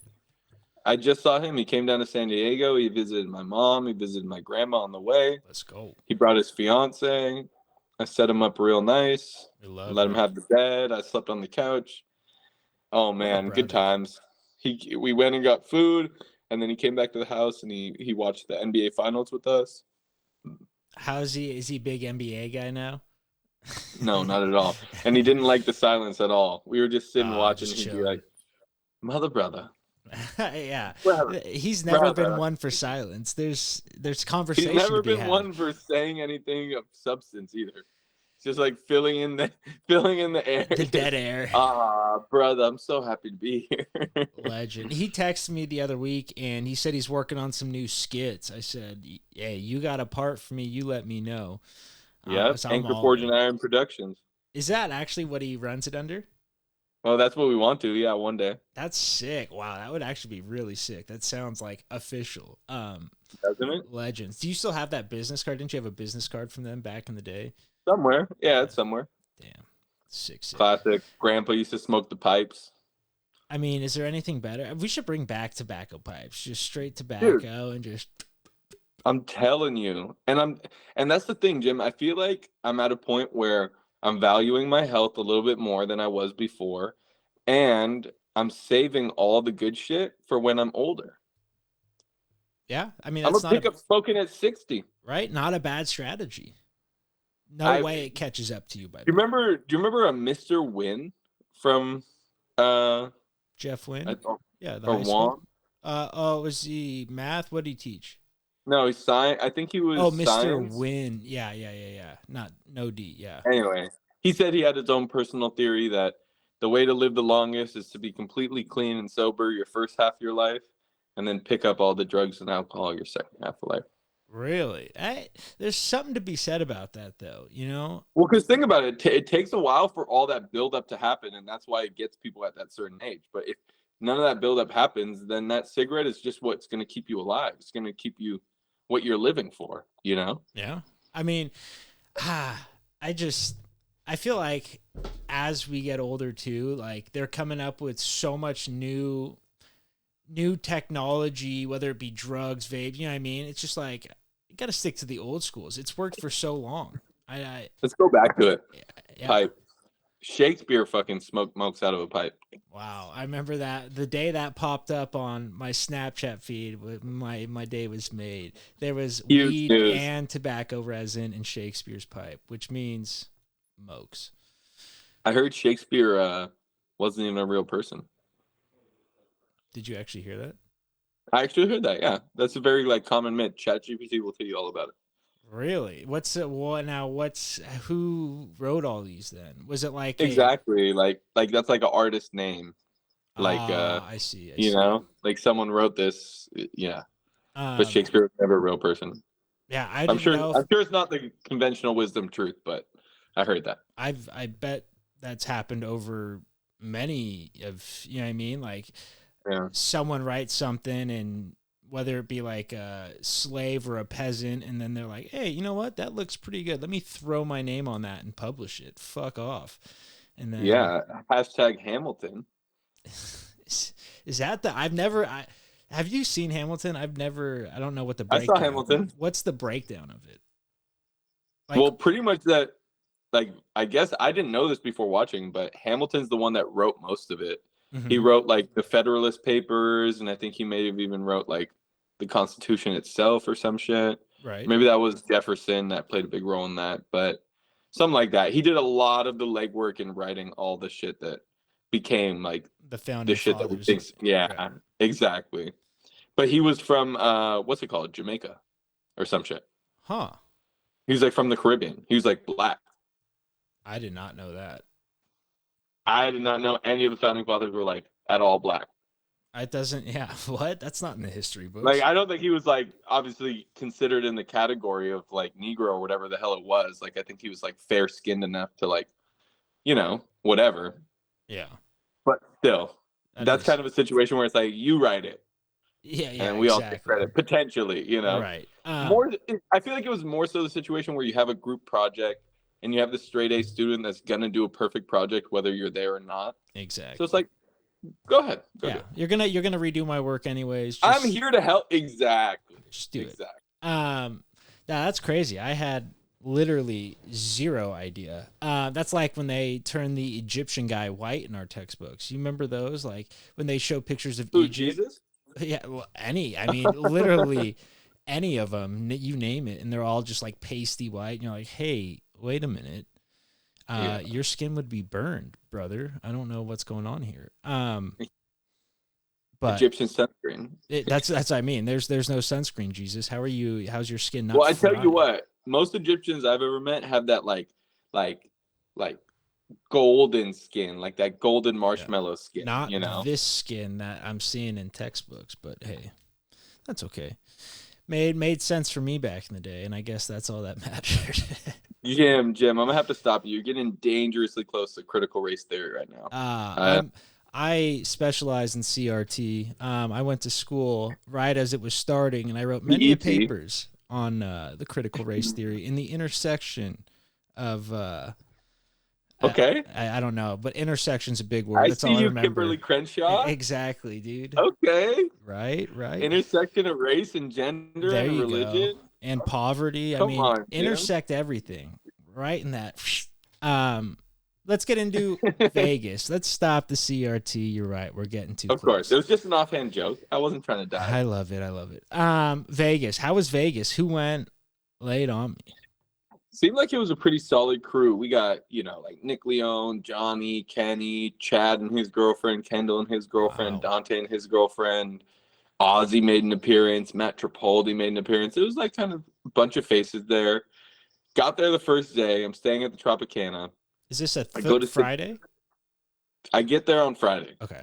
I just saw him. He came down to San Diego. He visited my mom. He visited my grandma on the way. Let's go. He brought his fiance. I set him up real nice. Let him have the bed. I slept on the couch. Oh man, good times. We went and got food, and then he came back to the house and he watched the NBA finals with us. How's he? Is he a big NBA guy now? No, not at all. And he didn't like the silence at all. We were just sitting watching. Just He'd be chilling. like, "Mother, brother." Yeah, Brother, he's never been brother. one for silence. There's He's conversation never to be been had. one for saying anything of substance either. It's just like filling in the air. The dead air. Brother, I'm so happy to be here. Legend. He texted me the other week and he said he's working on some new skits. I said, "Hey, you got a part for me? You let me know." Yep, So Anchor Forge and Iron Productions. Is that actually what he runs it under? Oh, that's what we want to. Yeah, one day. That's sick. Wow, that would actually be really sick. That sounds like official. Doesn't it? Legends. Do you still have that business card? Didn't you have a business card from them back in the day? Somewhere. Yeah, it's somewhere. Damn. Sick. Classic. Grandpa used to smoke the pipes. I mean, is there anything better? We should bring back tobacco pipes. Just straight tobacco and just. I'm telling you. And that's the thing, Jim. I feel like I'm at a point where I'm valuing my health a little bit more than I was before. And I'm saving all the good shit for when I'm older. Yeah. I mean, I'm that's going to pick up smoking at 60. Right? Not a bad strategy. No way it catches up to you. By do you remember a Mr. Nguyen from Jeff Nguyen? Yeah. Or Wong? Was he math? What did he teach? No, he's science. I think he was. Oh, Mr. Science. Nguyen. Yeah. Not no D. Yeah. Anyway, he said he had his own personal theory that the way to live the longest is to be completely clean and sober your first half of your life, and then pick up all the drugs and alcohol your second half of life. Really? There's something to be said about that, though. You know. Well, because think about it. It takes a while for all that buildup to happen, and that's why it gets people at that certain age. But if none of that buildup happens, then that cigarette is just what's going to keep you alive. It's going to keep you what you're living for, you know? Yeah. I mean, I feel like as we get older too, like they're coming up with so much new technology, whether it be drugs, vape, you know what I mean? It's just like, you got to stick to the old schools. It's worked for so long. Let's go back to it. Yeah. Pipe. Shakespeare fucking smokes out of a pipe. Wow. I remember that the day that popped up on my Snapchat feed, my day was made. There was weed and tobacco resin in Shakespeare's pipe, which means mokes. I heard Shakespeare wasn't even a real person. Did you actually hear that? I actually heard that, yeah. That's a very like common myth. ChatGPT will tell you all about it. Really? Who wrote all these then? Was it like exactly like that's like an artist name, like I see. You know, like someone wrote this, yeah. But Shakespeare was never a real person. Yeah, I'm sure it's not the conventional wisdom truth, but I heard that. I bet that's happened over many of, you know what I mean, like someone writes something, and whether it be like a slave or a peasant, and then they're like, hey, you know what? That looks pretty good. Let me throw my name on that and publish it. Fuck off. And then hashtag Hamilton. Is that have you seen Hamilton? I don't know what the breakdown. I saw Hamilton. What's the breakdown of it? Like, well, pretty much that, like, I guess I didn't know this before watching, but Hamilton's the one that wrote most of it. Mm-hmm. He wrote like the Federalist Papers, and I think he may have even wrote like the Constitution itself or some shit. Right. Maybe that was Jefferson that played a big role in that, but something like that. He did a lot of the legwork in writing all the shit that became like the founding shit fathers. That we think. Yeah, right. Exactly. But he was from what's it called? Jamaica or some shit. Huh. He was like from the Caribbean. He was like black. I did not know that. I did not know any of the founding fathers were like at all black. It doesn't, yeah. What? That's not in the history books. Like, I don't think he was like obviously considered in the category of like Negro or whatever the hell it was. Like, I think he was like fair skinned enough to like, you know, whatever. Yeah. But still, that's kind of a situation where it's like you write it. Yeah. And we all take credit potentially, you know. Right. I feel like it was more so the situation where you have a group project and you have the straight A student that's gonna do a perfect project whether you're there or not. Exactly. So it's like, go ahead. You're gonna redo my work anyways. I'm here to help. Exactly. Just do it. Now that's crazy. I had literally zero idea. That's like when they turn the Egyptian guy white in our textbooks. You remember those? Like when they show pictures of Egypt. Jesus? Yeah. Well, I mean, literally any of them, you name it, and they're all just like pasty white. And you're like, hey, wait a minute. Your skin would be burned, brother. I don't know what's going on here. But Egyptian sunscreen. that's what I mean. There's no sunscreen, Jesus. How are you? How's your skin not? Well, I tell fried? you what, most Egyptians I've ever met have that like golden skin, like that golden marshmallow skin. Not you know, this skin that I'm seeing in textbooks, but hey, that's okay. Made sense for me back in the day, and I guess that's all that mattered. Jim, I'm gonna have to stop you. You're getting dangerously close to critical race theory right now. I specialize in CRT. I went to school right as it was starting, and I wrote many papers on the critical race theory in the intersection of. Okay. I don't know, but intersection's a big word. That's see all I you, remember. Kimberly Crenshaw. Exactly, dude. Okay. Right. Intersection of race and gender and religion. Go. And poverty. Come on, intersect everything. Right in that. Let's get into Vegas. Let's stop the CRT. You're right. We're getting too close. Of course. It was just an offhand joke. I wasn't trying to die. I love it. Vegas. How was Vegas? Who went? Lay it on me. Seemed like it was a pretty solid crew. We got, like Nick Leone, Johnny, Kenny, Chad and his girlfriend, Kendall and his girlfriend, wow. Dante and his girlfriend, Ozzy made an appearance, Matt Tripoldi made an appearance. It was like kind of a bunch of faces there. Got there the first day. I'm staying at the Tropicana. Is this a Friday? I get there on Friday. Okay.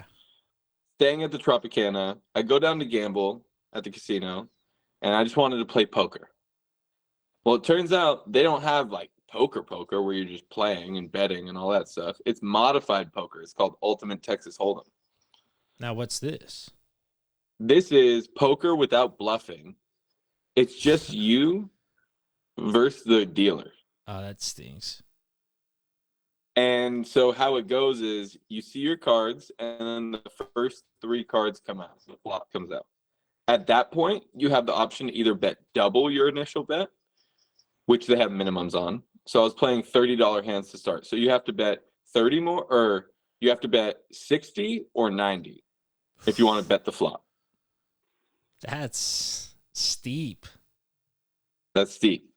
Staying at the Tropicana. I go down to gamble at the casino, and I just wanted to play poker. Well, it turns out they don't have like poker where you're just playing and betting and all that stuff. It's modified poker. It's called Ultimate Texas Hold'em. Now, what's this? This is poker without bluffing. It's just you versus the dealer. Oh, that stinks. And so how it goes is you see your cards, and then the first 3 cards come out. So the flop comes out. At that point, you have the option to either bet double your initial bet, which they have minimums on. So I was playing $30 hands to start. So you have to bet 30 more, or you have to bet 60 or 90 if you want to bet the flop. That's steep. That's steep.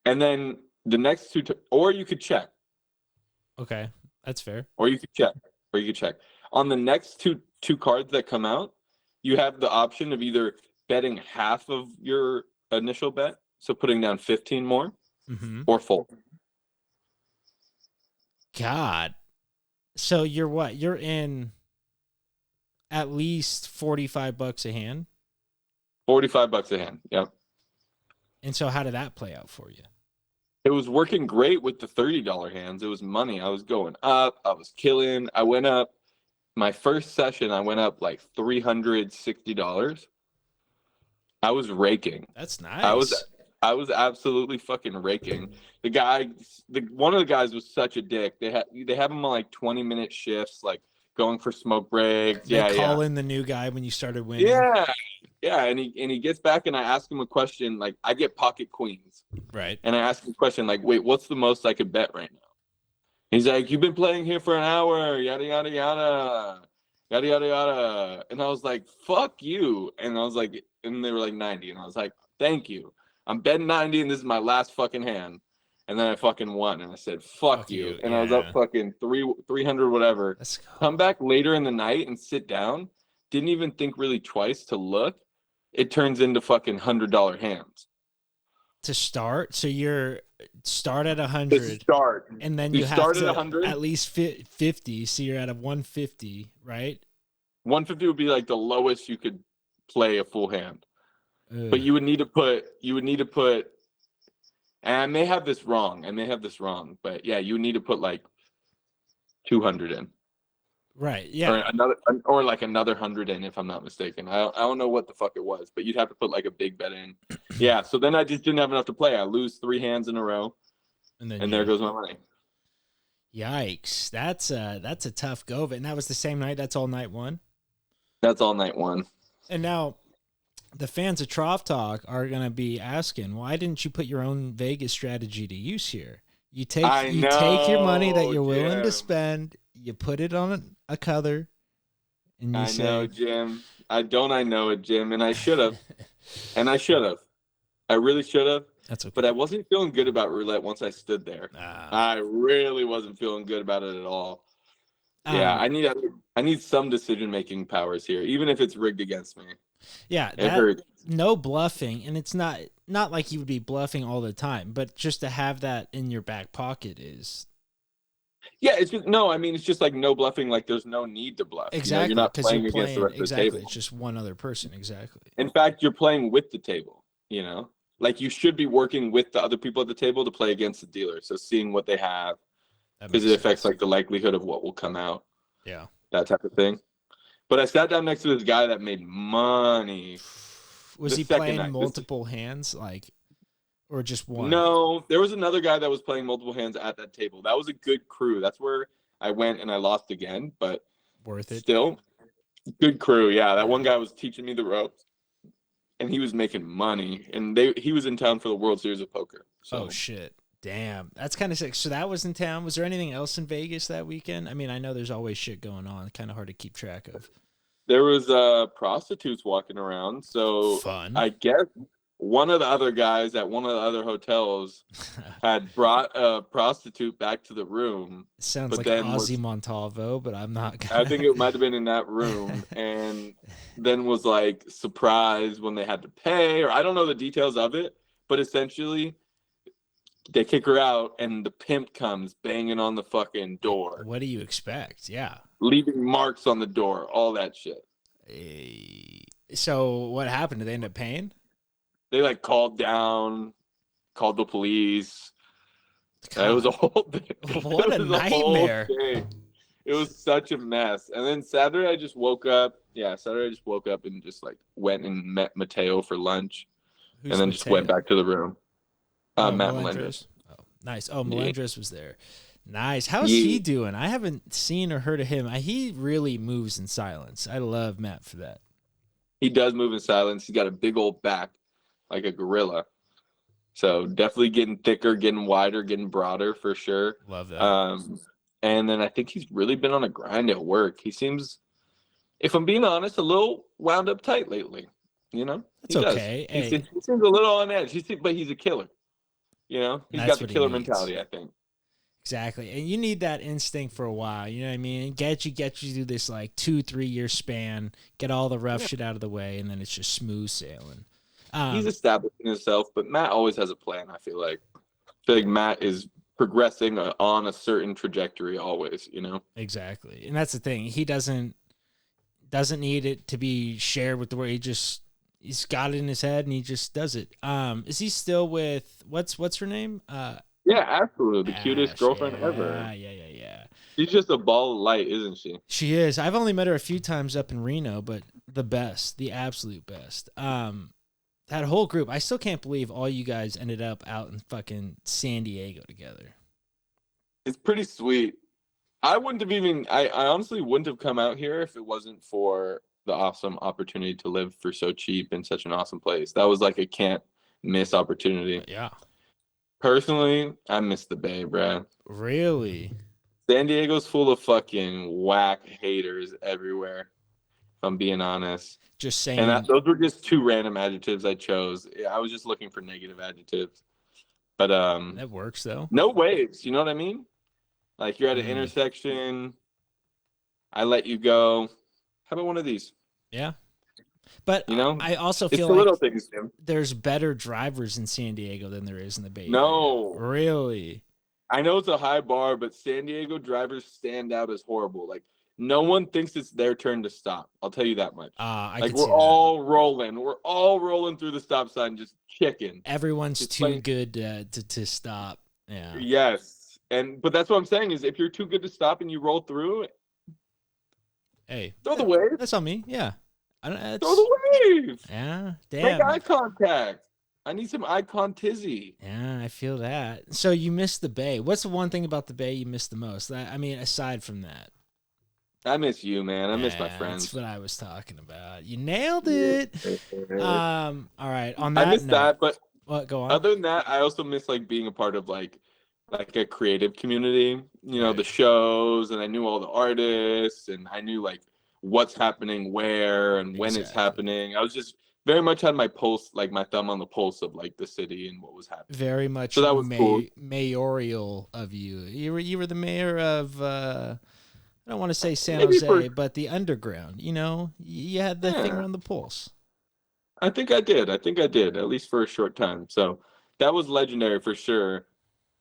And then the next 2, or you could check. Okay, that's fair. Or you could check. On the next two cards that come out, you have the option of either betting half of your initial bet, so putting down 15 more, or fold. God. So you're what? You're in at least $45 a hand? $45 a hand, yep. And so how did that play out for you? It was working great with the $30 hands. It was money. I was going up. I was killing. I went up. My first session, I went up like $360. I was raking. That's nice. I was absolutely fucking raking. One of the guys was such a dick. They have him on like 20-minute shifts, like going for smoke breaks. They call in the new guy when you started winning. Yeah, and he gets back, and I ask him a question. Like, I get pocket queens, right? And I ask him a question like, "Wait, what's the most I could bet right now?" He's like, "You've been playing here for an hour, yada yada yada, yada yada yada." And I was like, "Fuck you!" And I was like, and they were like 90, and I was like, "Thank you. I'm betting 90, and this is my last fucking hand." And then I fucking won, and I said, "Fuck you!" And I was up fucking 300 whatever. Let's go. Come back later in the night and sit down. Didn't even think really twice to look. It turns into fucking $100 hands. To start? So you're start at 100. To start. And then you have to at least 50. So you're at a 150, right? 150 would be like the lowest you could play a full hand. But you would need to put, and I may have this wrong, but yeah, you would need to put like 200 in. Right. Yeah. Or like another 100 in, if I'm not mistaken. I don't know what the fuck it was, but you'd have to put like a big bet in. Yeah. So then I just didn't have enough to play. I lose 3 hands in a row, and there goes my money. Yikes! That's a tough go. And that was the same night. That's all night one. That's all night one. And now, the fans of Trough Talk are gonna be asking, why didn't you put your own Vegas strategy to use here? You take your money that you're willing to spend. You put it on a color, and you say, "I know, Jim. I know it, Jim, and I should have, I really should have. That's okay. But I wasn't feeling good about roulette once I stood there. I really wasn't feeling good about it at all. Yeah, I need some decision-making powers here, even if it's rigged against me. Yeah, it hurts. No bluffing, and it's not like you would be bluffing all the time, but just to have that in your back pocket is. Yeah, it's just it's just like no bluffing. Like there's no need to bluff. Exactly, you're not playing against the rest of the table. It's just one other person. Exactly. In fact, you're playing with the table. Like you should be working with the other people at the table to play against the dealer. So seeing what they have, because it affects like the likelihood of what will come out. Yeah, that type of thing. But I sat down next to this guy that made money. Was he playing multiple hands, or just one? No, there was another guy that was playing multiple hands at that table. That was a good crew. That's where I went and I lost again, but worth it. Still, good crew. Yeah, that one guy was teaching me the ropes, and he was making money. And he was in town for the World Series of Poker. So. Oh shit! Damn, that's kind of sick. So that was in town. Was there anything else in Vegas that weekend? I mean, I know there's always shit going on. Kind of hard to keep track of. There was prostitutes walking around. So fun. I guess one of the other guys at one of the other hotels had brought a prostitute back to the room. Sounds like Ozzy Montalvo, but I'm not gonna... I think it might have been in that room, and then was like surprised when they had to pay, or I don't know the details of it, but essentially they kick her out and the pimp comes banging on the fucking door. What do you expect? Yeah. Leaving marks on the door, all that shit. So what happened? Did they end up paying? They like called the police. It was a whole thing. What a nightmare. It was such a mess. And then Saturday I just woke up. Yeah, Saturday I just woke up and just like went and met Mateo for lunch. And then just went back to the room. Matt Melendres. Oh, nice. Oh, Melendres was there. Nice. How's he doing? I haven't seen or heard of him. He really moves in silence. I love Matt for that. He does move in silence. He's got a big old back, like a gorilla. So definitely getting thicker, getting wider, getting broader for sure. Love that. And then I think he's really been on a grind at work. He seems, if I'm being honest, a little wound up tight lately. That's okay. He seems a little on edge. But he's a killer. He's got the killer mentality, I think. Exactly. And you need that instinct for a while. You know what I mean? Get you through this like 2-3 year span, get all the rough shit out of the way, and then it's just smooth sailing. He's establishing himself, but Matt always has a plan, I feel like. Matt is progressing on a certain trajectory always, Exactly. And that's the thing. He doesn't need it to be shared with the world. He's got it in his head and he just does it. Is he still with what's her name? Yeah, absolutely. The cutest girlfriend ever. Yeah. She's just a ball of light, isn't she? She is. I've only met her a few times up in Reno, but the best, the absolute best. That whole group, I still can't believe all you guys ended up out in fucking San Diego together. It's pretty sweet. I honestly wouldn't have come out here if it wasn't for the awesome opportunity to live for so cheap in such an awesome place. That was like a can't miss opportunity. Yeah. Personally, I miss the Bay, bruh. Really? San Diego's full of fucking whack haters everywhere, if I'm being honest. Just saying. And those were just two random adjectives I chose. I was just looking for negative adjectives. But that works though. No waves, you know what I mean? Like you're at an intersection, I let you go. How about one of these? Yeah. But I also feel it's the little things, Jim. There's better drivers in San Diego than there is in the Bay Area. No. Really? I know it's a high bar, but San Diego drivers stand out as horrible. Like, no one thinks it's their turn to stop. I'll tell you that much. We're all rolling. We're all rolling through the stop sign, just kicking. Everyone's just too good to stop. Yeah. Yes. But that's what I'm saying is if you're too good to stop and you roll through, hey, throw the wave. That's on me. Yeah. Throw the wave. Yeah. Damn. Make eye contact. I need some icon tizzy. Yeah, I feel that. So you miss the Bay. What's the one thing about the Bay you miss the most? I mean, aside from that. I miss you, man. I miss my friends. That's what I was talking about. You nailed it. All right. On that I miss that, but go on. Other than that, I also miss like being a part of like a creative community. The shows, and I knew all the artists, and I knew like what's happening where and when it's happening. I was just very much had my pulse, like my thumb on the pulse of like the city and what was happening. Very much So that was cool. mayoral of you. You were the mayor of I don't want to say San Jose, but the underground. You know, you had the finger on the pulse. I think I did, at least for a short time. So that was legendary for sure.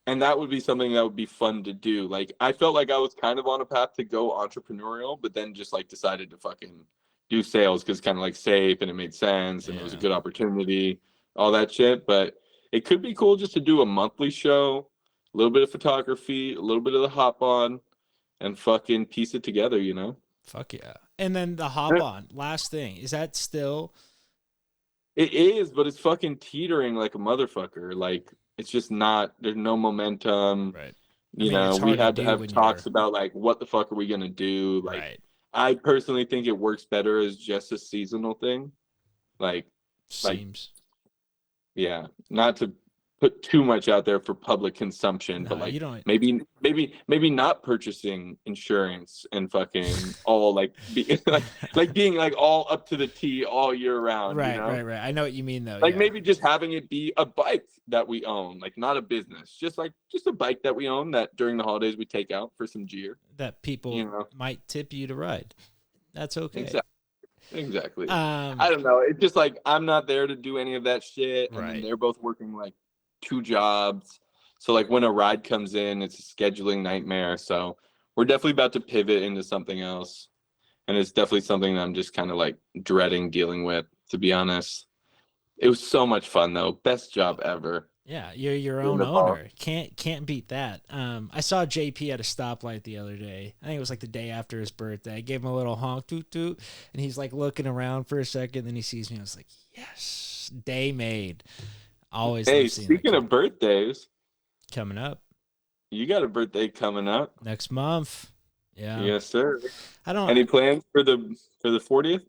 And that would be something that would be fun to do. Like, I felt like I was kind of on a path to go entrepreneurial, but then just like decided to fucking do sales because kind of like safe and it made sense and it was a good opportunity, all that shit. But it could be cool just to do a monthly show, a little bit of photography, a little bit of the hop on, and fucking piece it together, you know? Fuck yeah. And then the hop on, last thing, is that still? It is, but it's fucking teetering like a motherfucker. Like, it's just not, there's no momentum. Right. You know, we had to have talks about like, what the fuck are we going to do? Like, I personally think it works better as just a seasonal thing. Seems. Yeah. Not to put too much out there for public consumption, but like maybe not purchasing insurance and fucking all being like all up to the T all year round. Right, you know? right. I know what you mean though. Like maybe just having it be a bike that we own, like not a business, just a bike that we own that during the holidays we take out for some gear that people might tip you to ride. That's okay. Exactly. I don't know. It's just like I'm not there to do any of that shit. And they're both working like 2 jobs. So like when a ride comes in, it's a scheduling nightmare. So we're definitely about to pivot into something else. And it's definitely something that I'm just kind of like dreading dealing with, to be honest. It was so much fun though. Best job ever. Yeah, you're your own owner. Can't beat that. I saw JP at a stoplight the other day. I think it was like the day after his birthday. I gave him a little honk, toot toot, and he's like looking around for a second. Then he sees me. I was like, yes, day made. Always. Hey, speaking of birthdays, coming up. You got a birthday coming up next month. Yeah. Yes, sir. I don't. Any plans for the 40th?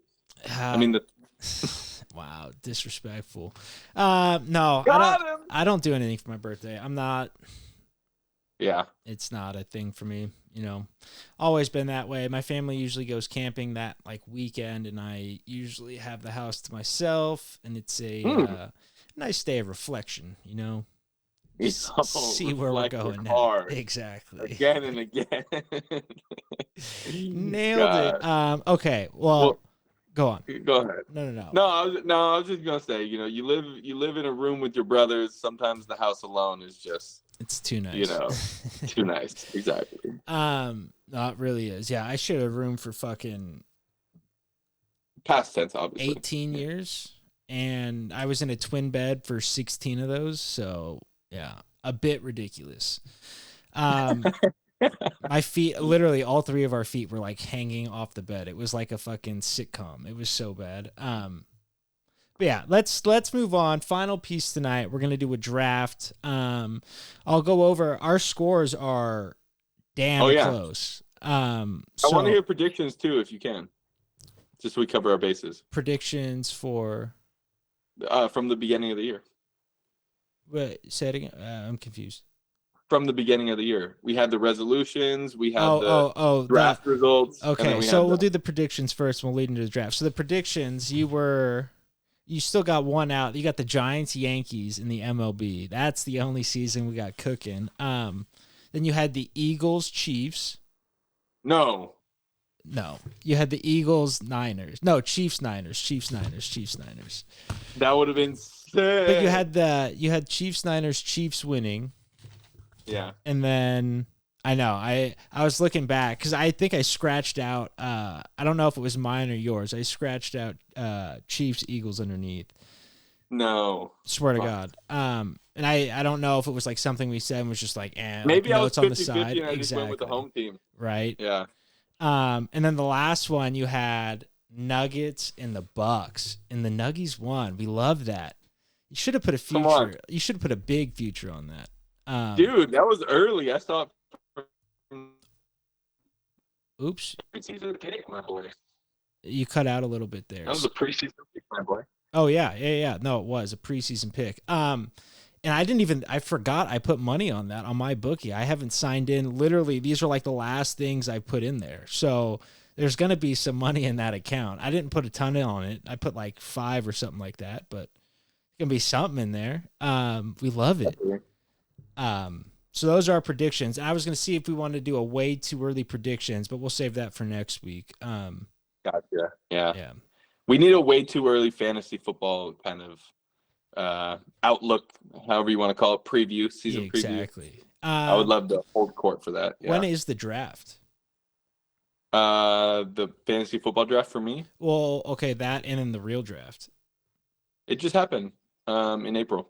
Wow, disrespectful. No, I don't do anything for my birthday. I'm not. Yeah. It's not a thing for me. You know, always been that way. My family usually goes camping that like weekend, and I usually have the house to myself, and it's a nice day of reflection. You know, see where we're going now. Exactly. Again and again. Nailed it. Okay. Well, go on. Go ahead. No. I was just gonna say, you know, you live in a room with your brothers. Sometimes the house alone is just. It's too nice. You know, too nice. Exactly. No, it really is. Yeah, I shared a room for fucking past tense, obviously. 18 years, and I was in a twin bed for 16 of those. So yeah, a bit ridiculous. My feet, literally all 3 of our feet were like hanging off the bed. It was like a fucking sitcom. It was so bad. But yeah, let's move on. Final piece tonight. We're gonna do a draft. I'll go over our scores are damn close. I want to hear predictions too, if you can. Just so we cover our bases. Predictions for from the beginning of the year. Wait, say it again. I'm confused. From the beginning of the year, we had the resolutions. We had the draft results. Okay, so we'll do the predictions first, and we'll lead into the draft. So the predictions, you still got one out. You got the Giants, Yankees in the MLB. That's the only season we got cooking. Then you had the Eagles, Chiefs. No. You had the Eagles, Niners. No, Chiefs, Niners. That would have been sick. But you had Chiefs, Niners, Chiefs winning. Yeah. And then I know I was looking back because I think I scratched out. I don't know if it was mine or yours. I scratched out Chiefs, Eagles underneath. No, swear to God. And I don't know if it was like something we said and was just like, maybe like I was 50-50 on the side. And I just went with the home team. Right. Yeah. And then the last one you had Nuggets and the Bucks, and the Nuggies won. We love that. You should have put a future. You should have put a big future on that. Dude, that was early. I saw. Oops. Preseason pick, my boy. You cut out a little bit there. That was a preseason pick, my boy. Oh yeah. No, it was a preseason pick. And I forgot I put money on that on my bookie. I haven't signed in. Literally, these are like the last things I put in there. So there's going to be some money in that account. I didn't put a ton on it. I put like 5 or something like that, but there's going to be something in there. We love it. So those are our predictions. I was going to see if we wanted to do a way too early predictions, but we'll save that for next week. Gotcha. Yeah. We need a way too early fantasy football kind of outlook, however you want to call it, preview, season preview. Exactly. I would love to hold court for that. Yeah. When is the draft? The fantasy football draft for me? Well, okay, that and in the real draft. It just happened in April.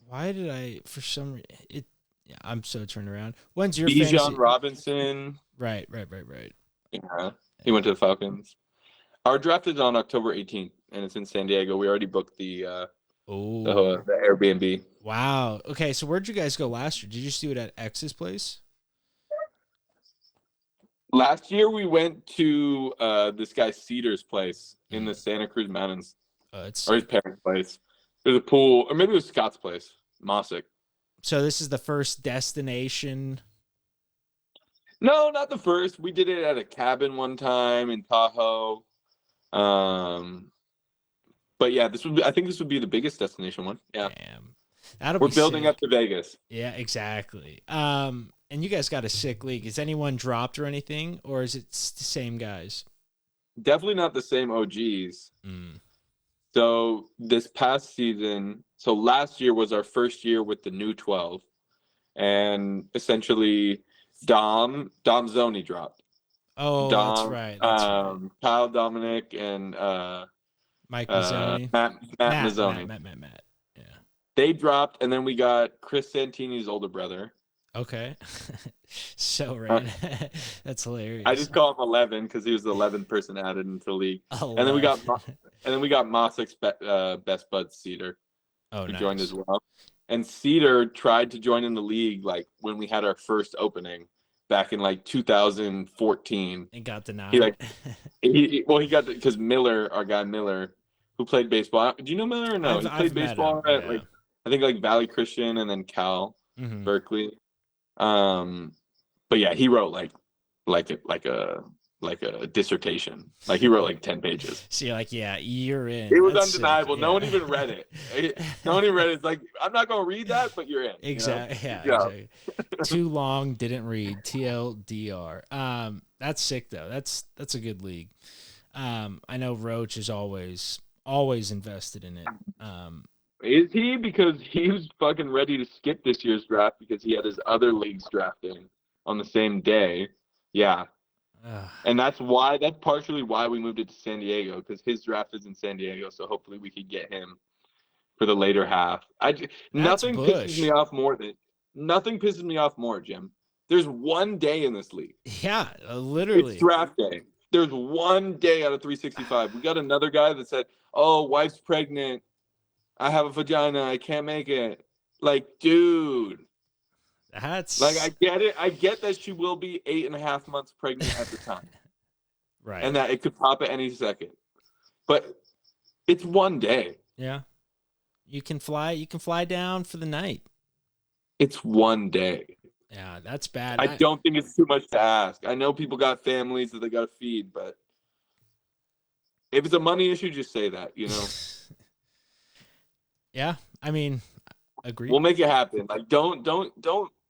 Why did I, for some reason, yeah, I'm so turned around. When's your Bijan fantasy? Robinson. Right. Yeah, he went to the Falcons. Our draft is on October 18th, and it's in San Diego. We already booked the Airbnb. Wow. Okay, so where'd you guys go last year? Did you just do it at X's place? Last year we went to this guy Cedar's place in the Santa Cruz Mountains, or his parents' place. There's a pool, or maybe it was Scott's place, Mossick. So this is the first destination? No, not the first. We did it at a cabin one time in Tahoe. But yeah, I think this would be the biggest destination one. Yeah. Damn. We're building up to Vegas. Yeah, exactly. And you guys got a sick league. Is anyone dropped or anything, or is it the same guys? Definitely not the same OGs. So this past season, so last year was our first year with the new 12, and essentially Dom Zoni dropped. Oh, that's right. Kyle Dominic and Mike Mazzoni. Matt Mazzoni. Matt. Yeah. They dropped, and then we got Chris Santini's older brother. Okay. So right. That's hilarious. I just call him 11 because he was the 11th person added into the league. 11. And then we got Mossick's best bud Cedar. Who joined as well. And Cedar tried to join in the league like when we had our first opening back in like 2014. And got denied. He got because Miller, our guy Miller, who played baseball. Do you know Miller or no? He played baseball at I think like Valley Christian and then Cal, Berkeley. But yeah, he wrote like a dissertation. Like he wrote like 10 pages. So you're like, yeah, you're in. It was undeniable. No one even read it. No one even read it. It's like, I'm not going to read that, but you're in. Exactly. You know? Exactly. Too long, didn't read. TLDR. That's sick though. That's a good league. I know Roach is always invested in it. Is he? Because he was fucking ready to skip this year's draft because he had his other leagues drafting on the same day. Yeah. And that's partially why we moved it to San Diego, because his draft is in San Diego. So hopefully we could get him for the later half. Nothing pisses me off more, Jim. There's one day in this league. Yeah, literally. It's draft day. There's one day out of 365. We got another guy that said, "Oh, wife's pregnant. I have a vagina. I can't make it." Like, dude. That's like, I get it. I get that she will be 8.5 months pregnant at the time. Right. And that it could pop at any second. But it's one day. Yeah. You can fly down for the night. It's one day. Yeah, that's bad. I don't think it's too much to ask. I know people got families that they got to feed, but if it's a money issue, just say that, you know? Yeah, I mean, agree. We'll make it happen. Like, don't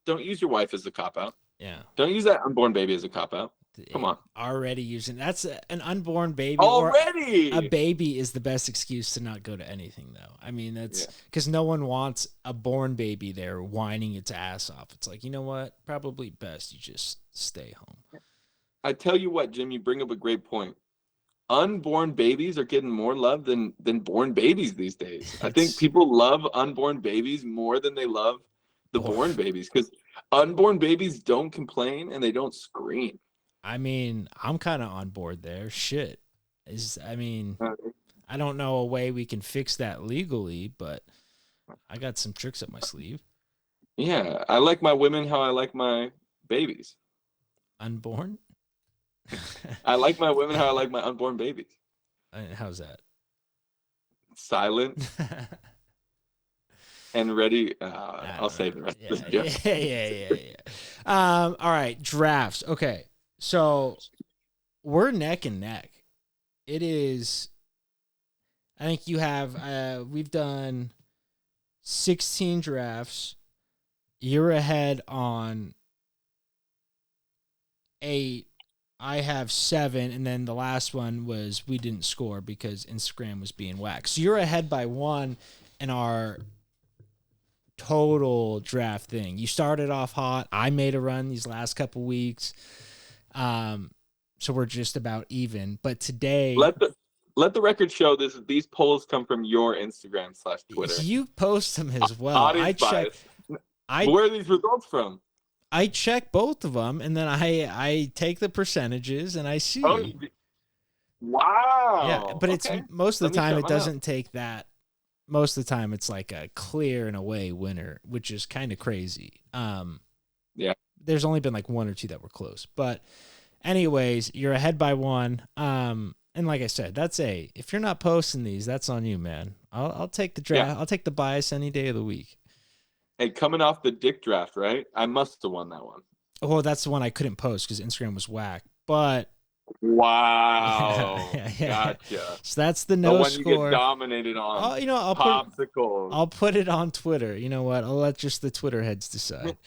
use your wife as a cop out. Yeah. Don't use that unborn baby as a cop out. Come on. Already using that's an unborn baby. Already, a baby is the best excuse to not go to anything, though. I mean, that's because no one wants a born baby there whining its ass off. It's like, you know what? Probably best you just stay home. I tell you what, Jim, you bring up a great point. Unborn babies are getting more love than born babies these days. I think people love unborn babies more than they love the born babies, because unborn babies don't complain and they don't scream. I mean, I'm kind of on board there. Shit. I don't know a way we can fix that legally, but I got some tricks up my sleeve. Yeah, I like my women how I like my babies. Unborn? I like my women how I like my unborn babies. How's that? Silent. And ready. I'll save the rest of this. Yeah. All right, drafts. Okay. So we're neck and neck. It is. I think you have. We've done 16 drafts. You're ahead on 8. I have 7, and then the last one was we didn't score because Instagram was being whacked. So you're ahead by 1 in our total draft thing. You started off hot. I made a run these last couple weeks. So we're just about even. But today, let the record show this. These polls come from your Instagram/Twitter. You post them as well. Audience bias. Where are these results from? I check both of them, and then I take the percentages, and I see. Oh, wow. Yeah, but it's most of the time it doesn't take that. Most of the time it's like a clear and away winner, which is kind of crazy. Yeah. There's only been like 1 or 2 that were close, but anyways, you're ahead by 1. And like I said, if you're not posting these, that's on you, man. I'll take the draft. Yeah. I'll take the bias any day of the week. Hey, coming off the Dick draft, right? I must have won that one. Oh, that's the one I couldn't post because Instagram was whack. But wow, yeah. Gotcha. So that's the no one score. You get dominated on. I'll popsicles. I'll put it on Twitter. You know what? I'll let just the Twitter heads decide.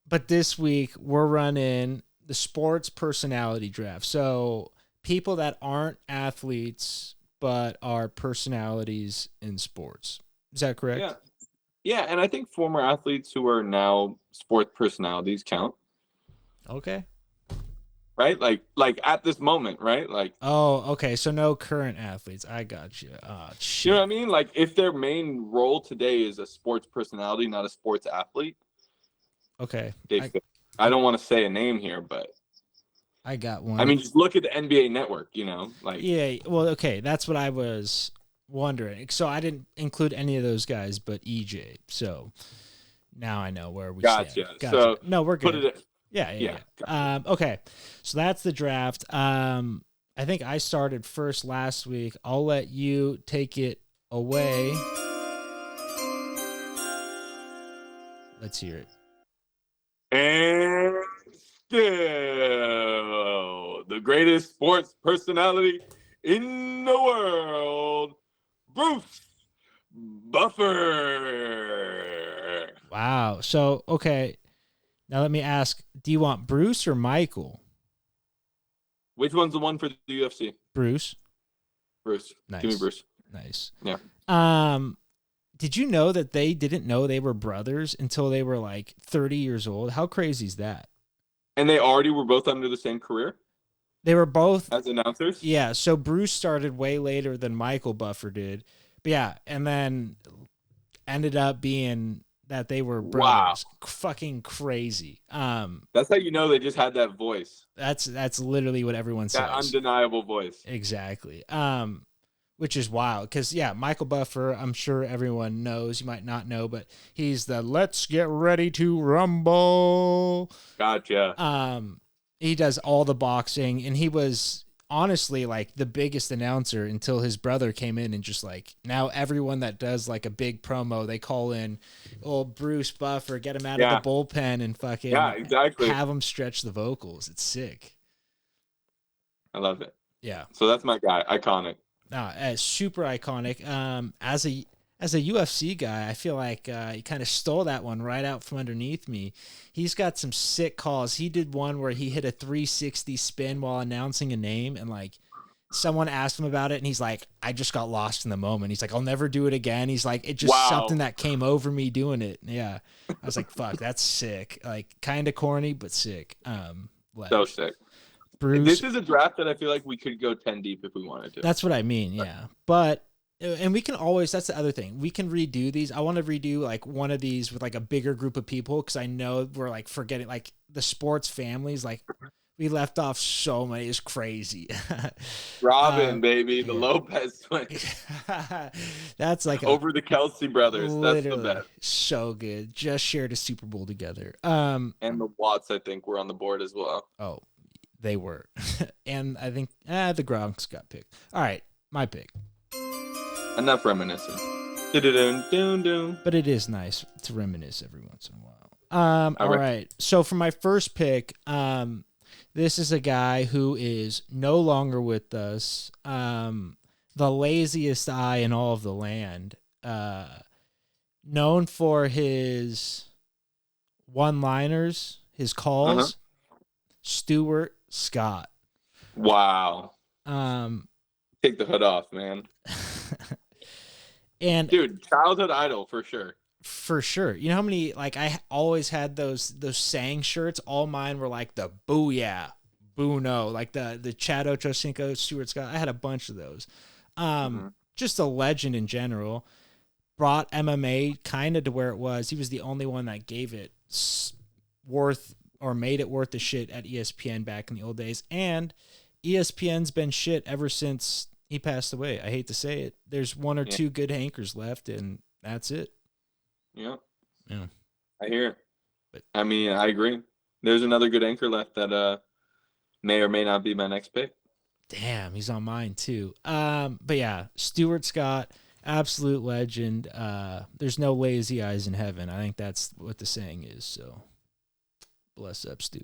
But this week we're running the sports personality draft. So people that aren't athletes but are personalities in sports. Is that correct? Yeah. Yeah, and I think former athletes who are now sports personalities count. Okay. Right? Like at this moment, right? Like. Oh, okay. So no current athletes. I got you. Oh, shit. You know what I mean? Like if their main role today is a sports personality, not a sports athlete. Okay. I don't want to say a name here, but. I got one. I mean, just look at the NBA Network, you know? Like. Yeah, well, okay. That's what I was wondering. So I didn't include any of those guys but EJ. So now I know where we stand. Gotcha. So no, we're good. Yeah. Okay. So that's the draft. I think I started first last week. I'll let you take it away. Let's hear it. And still the greatest sports personality in the world, Bruce Buffer. Wow. So, okay. Now let me ask, do you want Bruce or Michael? Which one's the one for the UFC? Bruce. Bruce. Nice. Give me Bruce. Nice. Yeah. Did you know that they didn't know they were brothers until they were like 30 years old? How crazy is that? And they already were both under the same career? They were both as announcers? Yeah, so Bruce started way later than Michael Buffer did. But yeah, and then ended up being that they were brothers. Wow. Fucking crazy. That's how you know they just had that voice. That's literally what everyone says. That undeniable voice. Exactly. Which is wild because, yeah, Michael Buffer, I'm sure everyone knows. You might not know, but he's the Let's Get Ready to Rumble. Gotcha. He does all the boxing, and he was honestly like the biggest announcer until his brother came in and just like now everyone that does like a big promo, they call in old Bruce Buffer, get him out of the bullpen and fucking have him stretch the vocals. It's sick. I love it. Yeah. So that's my guy. Iconic. Super iconic. As a UFC guy, I feel like he kind of stole that one right out from underneath me. He's got some sick calls. He did one where he hit a 360 spin while announcing a name, and like someone asked him about it, and he's like, "I just got lost in the moment." He's like, "I'll never do it again." He's like, "It's just something that came over me doing it." Yeah, I was like, "Fuck, that's sick." Like, kind of corny, but sick. So sick. Bruce, this is a draft that I feel like we could go 10 deep if we wanted to. That's what I mean, yeah. But and we can always, that's the other thing. We can redo these. I want to redo like one of these with like a bigger group of people because I know we're like forgetting like the sports families. Like we left off so many. It's crazy. Robin, baby, the Lopez twins. That's like over the Kelsey brothers. That's the best. So good. Just shared a Super Bowl together. And the Watts, I think, were on the board as well. Oh, they were. And I think the Gronks got picked. All right, my pick. Enough reminiscing. But it is nice to reminisce every once in a while. All right. So for my first pick, This is a guy who is no longer with us. The laziest eye in all of the land. Known for his one-liners, his calls. Stuart Scott. Wow. Um, Take the hood off, man. And dude, childhood idol for sure. For sure. You know how many, like, I always had those saying shirts. All mine were like the boo yeah, boo no, like the Chad Ochocinco, Stuart Scott. I had a bunch of those. Just a legend in general. Brought MMA kind of to where it was. He was the only one that gave it worth or made it worth the shit at ESPN back in the old days. And ESPN's been shit ever since he passed away. I hate to say it. There's one or two good anchors left, and that's it. Yeah. I hear it. But I mean, I agree. There's another good anchor left that may or may not be my next pick. Damn, he's on mine too. But yeah, Stuart Scott, absolute legend. There's no lazy eyes in heaven. I think that's what the saying is. So bless up, Stu.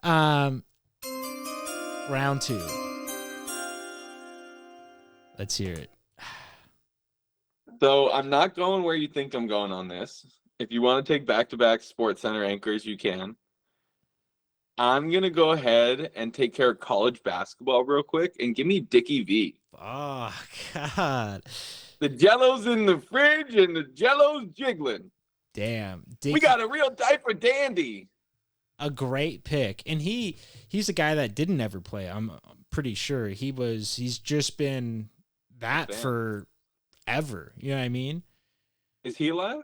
Round 2. Let's hear it. So I'm not going where you think I'm going on this. If you want to take back-to-back Sports Center anchors, you can. I'm going to go ahead and take care of college basketball real quick and give me Dickie V. Oh, God. The Jello's in the fridge and the Jello's jiggling. Damn. Dickie, we got a real diaper dandy. A great pick. And he's a guy that didn't ever play. I'm pretty sure he's just been that for ever. You know what I mean? Is he alive?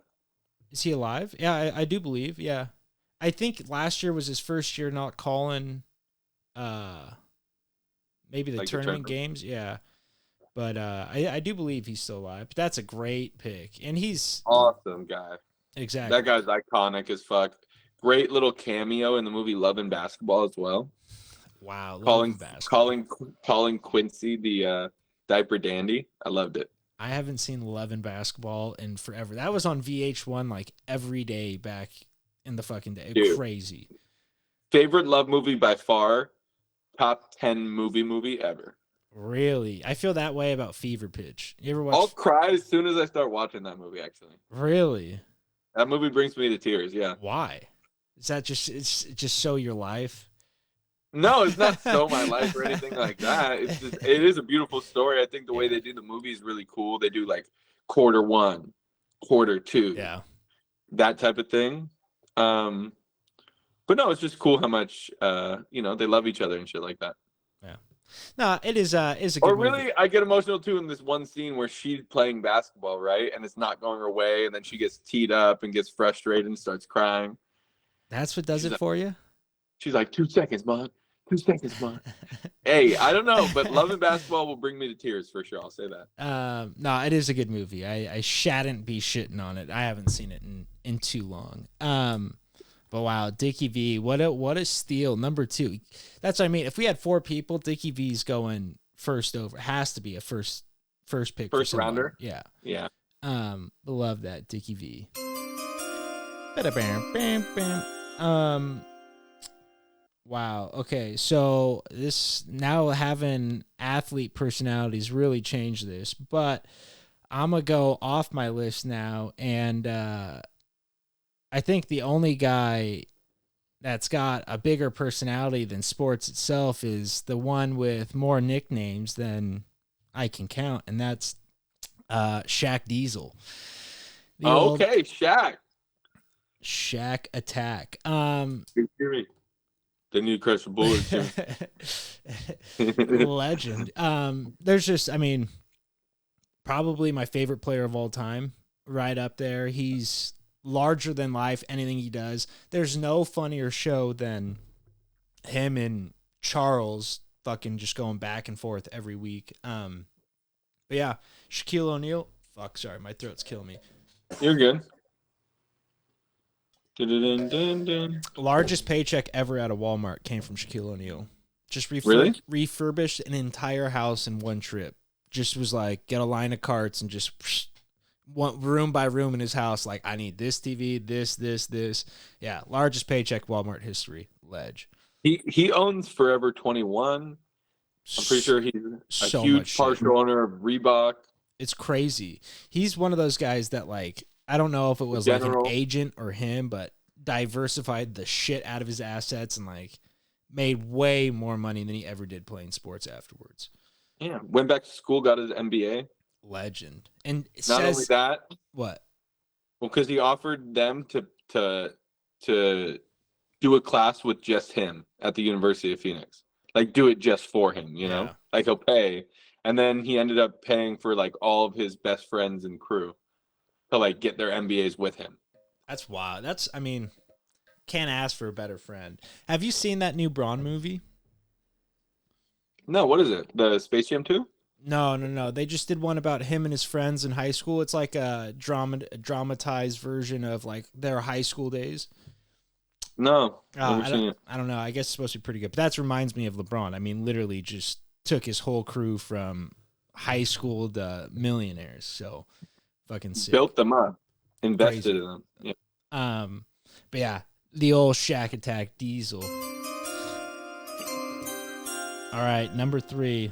Is he alive? Yeah, I do believe. Yeah. I think last year was his first year not calling maybe the tournament games. Yeah. But I do believe he's still alive. But that's a great pick. And he's awesome guy. Exactly. That guy's iconic as fuck. Great little cameo in the movie Love and Basketball as well. Wow. Calling Quincy the diaper dandy. I loved it. I haven't seen Love and Basketball in forever. That was on VH1 like every day back in the fucking day. Dude, crazy. Favorite love movie by far. Top 10 movie ever. Really? I feel that way about Fever Pitch. You ever watch? I'll cry as soon as I start watching that movie, actually. Really? That movie brings me to tears, yeah. Why? Is that just so your life? No, it's not so my life or anything like that. It's just, it is a beautiful story. I think the way they do the movie is really cool. They do like quarter 1, quarter 2. Yeah. That type of thing. But no, it's just cool how much they love each other and shit like that. Yeah. No, it is a good movie. I get emotional too in this one scene where she's playing basketball, right? And it's not going her way, and then she gets teed up and gets frustrated and starts crying. That's what does it for you? She's like, 2 seconds, Mom. 2 seconds, Mom. Hey, I don't know, but Love and Basketball will bring me to tears for sure. I'll say that. No, it is a good movie. I shouldn't be shitting on it. I haven't seen it in too long. But wow, Dickie V, what a steal. Number 2. That's what I mean. If we had 4 people, Dickie V's going first over. Has to be a first pick. First rounder? Yeah. Yeah. Love that, Dickie V. Bam. Wow. Okay. So this now having athlete personalities really changed this, but I'm going to go off my list now. And, I think the only guy that's got a bigger personality than sports itself is the one with more nicknames than I can count. And that's, Shaq Diesel. Okay. Shaq Attack. The new Crush Bullets. Legend. There's just, probably my favorite player of all time, right up there. He's larger than life, anything he does. There's no funnier show than him and Charles fucking just going back and forth every week. But yeah, Shaquille O'Neal. Fuck, sorry, my throat's killing me. You're good. Largest paycheck ever out of Walmart came from Shaquille O'Neal. Just refurbished an entire house in one trip. Just was like, get a line of carts and just went room by room in his house. Like, I need this TV, this. Yeah, largest paycheck Walmart history. Ledge. He owns Forever 21. I'm pretty sure he's a huge partial owner of Reebok. It's crazy. He's one of those guys that, like, I don't know if it was like an agent or him, but diversified the shit out of his assets and like made way more money than he ever did playing sports afterwards. Yeah, went back to school, got his MBA. Legend. And not only that, what? Well, because he offered them to do a class with just him at the University of Phoenix. Like, do it just for him, you know? Like, he'll pay. And then he ended up paying for, like, all of his best friends and crew to, like, get their MBAs with him. That's wild. I mean, can't ask for a better friend. Have you seen that new Braun movie? No, what is it? The Space Jam 2? No. They just did one about him and his friends in high school. It's like a dramatized version of, like, their high school days. No, I don't know. I guess it's supposed to be pretty good. But that reminds me of LeBron. I mean, literally just took his whole crew from high school to millionaires. So fucking sick. Built them up, invested in them. Yeah. But yeah, the old Shaq Attack Diesel. All right, number 3.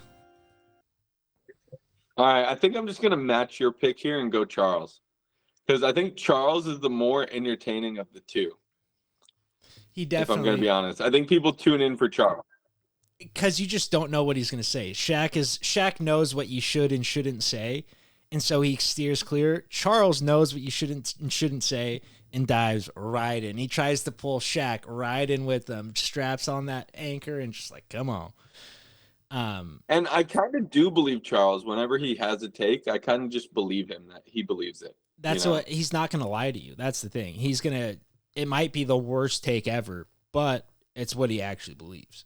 All right, I think I'm just gonna match your pick here and go Charles, because I think Charles is the more entertaining of the two. He definitely. If I'm going to be honest, I think people tune in for Charles because you just don't know what he's going to say. Shaq knows what you should and shouldn't say, and so he steers clear. Charles knows what you shouldn't and shouldn't say and dives right in. He tries to pull Shaq right in with him, straps on that anchor, and just like, come on. And I kind of do believe Charles. Whenever he has a take, I kind of just believe him that he believes it. That's what he's not going to lie to you. That's the thing. He's going to. It might be the worst take ever, but it's what he actually believes.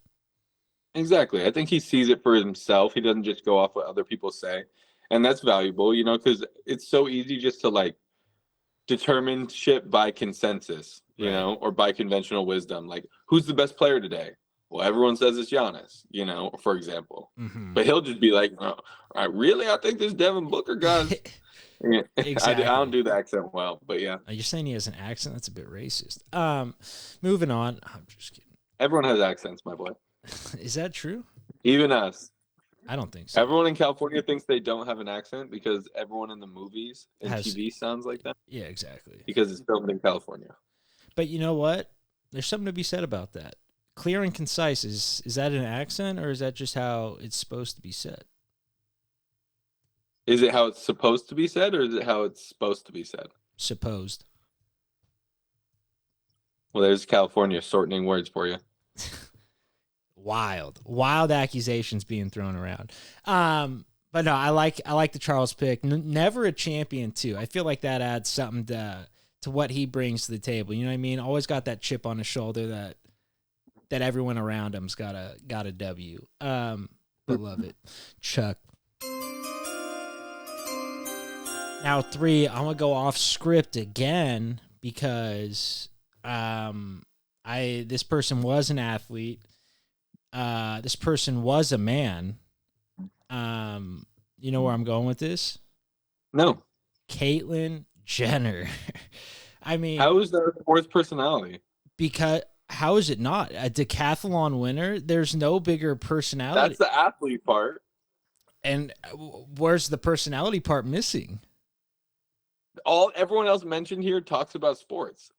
Exactly. I think he sees it for himself. He doesn't just go off what other people say. And that's valuable, you know, because it's so easy just to, like, determine shit by consensus, you know, or by conventional wisdom. Like, who's the best player today? Well, everyone says it's Giannis, you know, for example. Mm-hmm. But he'll just be like, oh, I think this Devin Booker guy. Yeah. Exactly. I don't do the accent well, but yeah. You're saying he has an accent? That's a bit racist. Moving on. I'm just kidding. Everyone has accents, my boy. Is that true? Even us. I don't think so. Everyone in California thinks they don't have an accent because everyone in the movies and TV sounds like that. Yeah, exactly. Because it's filmed in California. But you know what? There's something to be said about that. Clear and concise. Is that an accent, or is that just how it's supposed to be said? Is it how it's supposed to be said, or is it how it's supposed to be said? Supposed. Well, there's California shortening words for you. Wild accusations being thrown around. But no, I like the Charles pick. Never a champion too. I feel like that adds something to what he brings to the table. You know what I mean? Always got that chip on his shoulder that everyone around him's got a W. But love it, Chuck. Now 3, I'm gonna go off script again because this person was an athlete. This person was a man. You know where I'm going with this? No. Caitlyn Jenner. I mean, how is that a fourth personality? Because how is it not a decathlon winner? There's no bigger personality. That's the athlete part. And where's the personality part missing? Everyone else mentioned here talks about sports.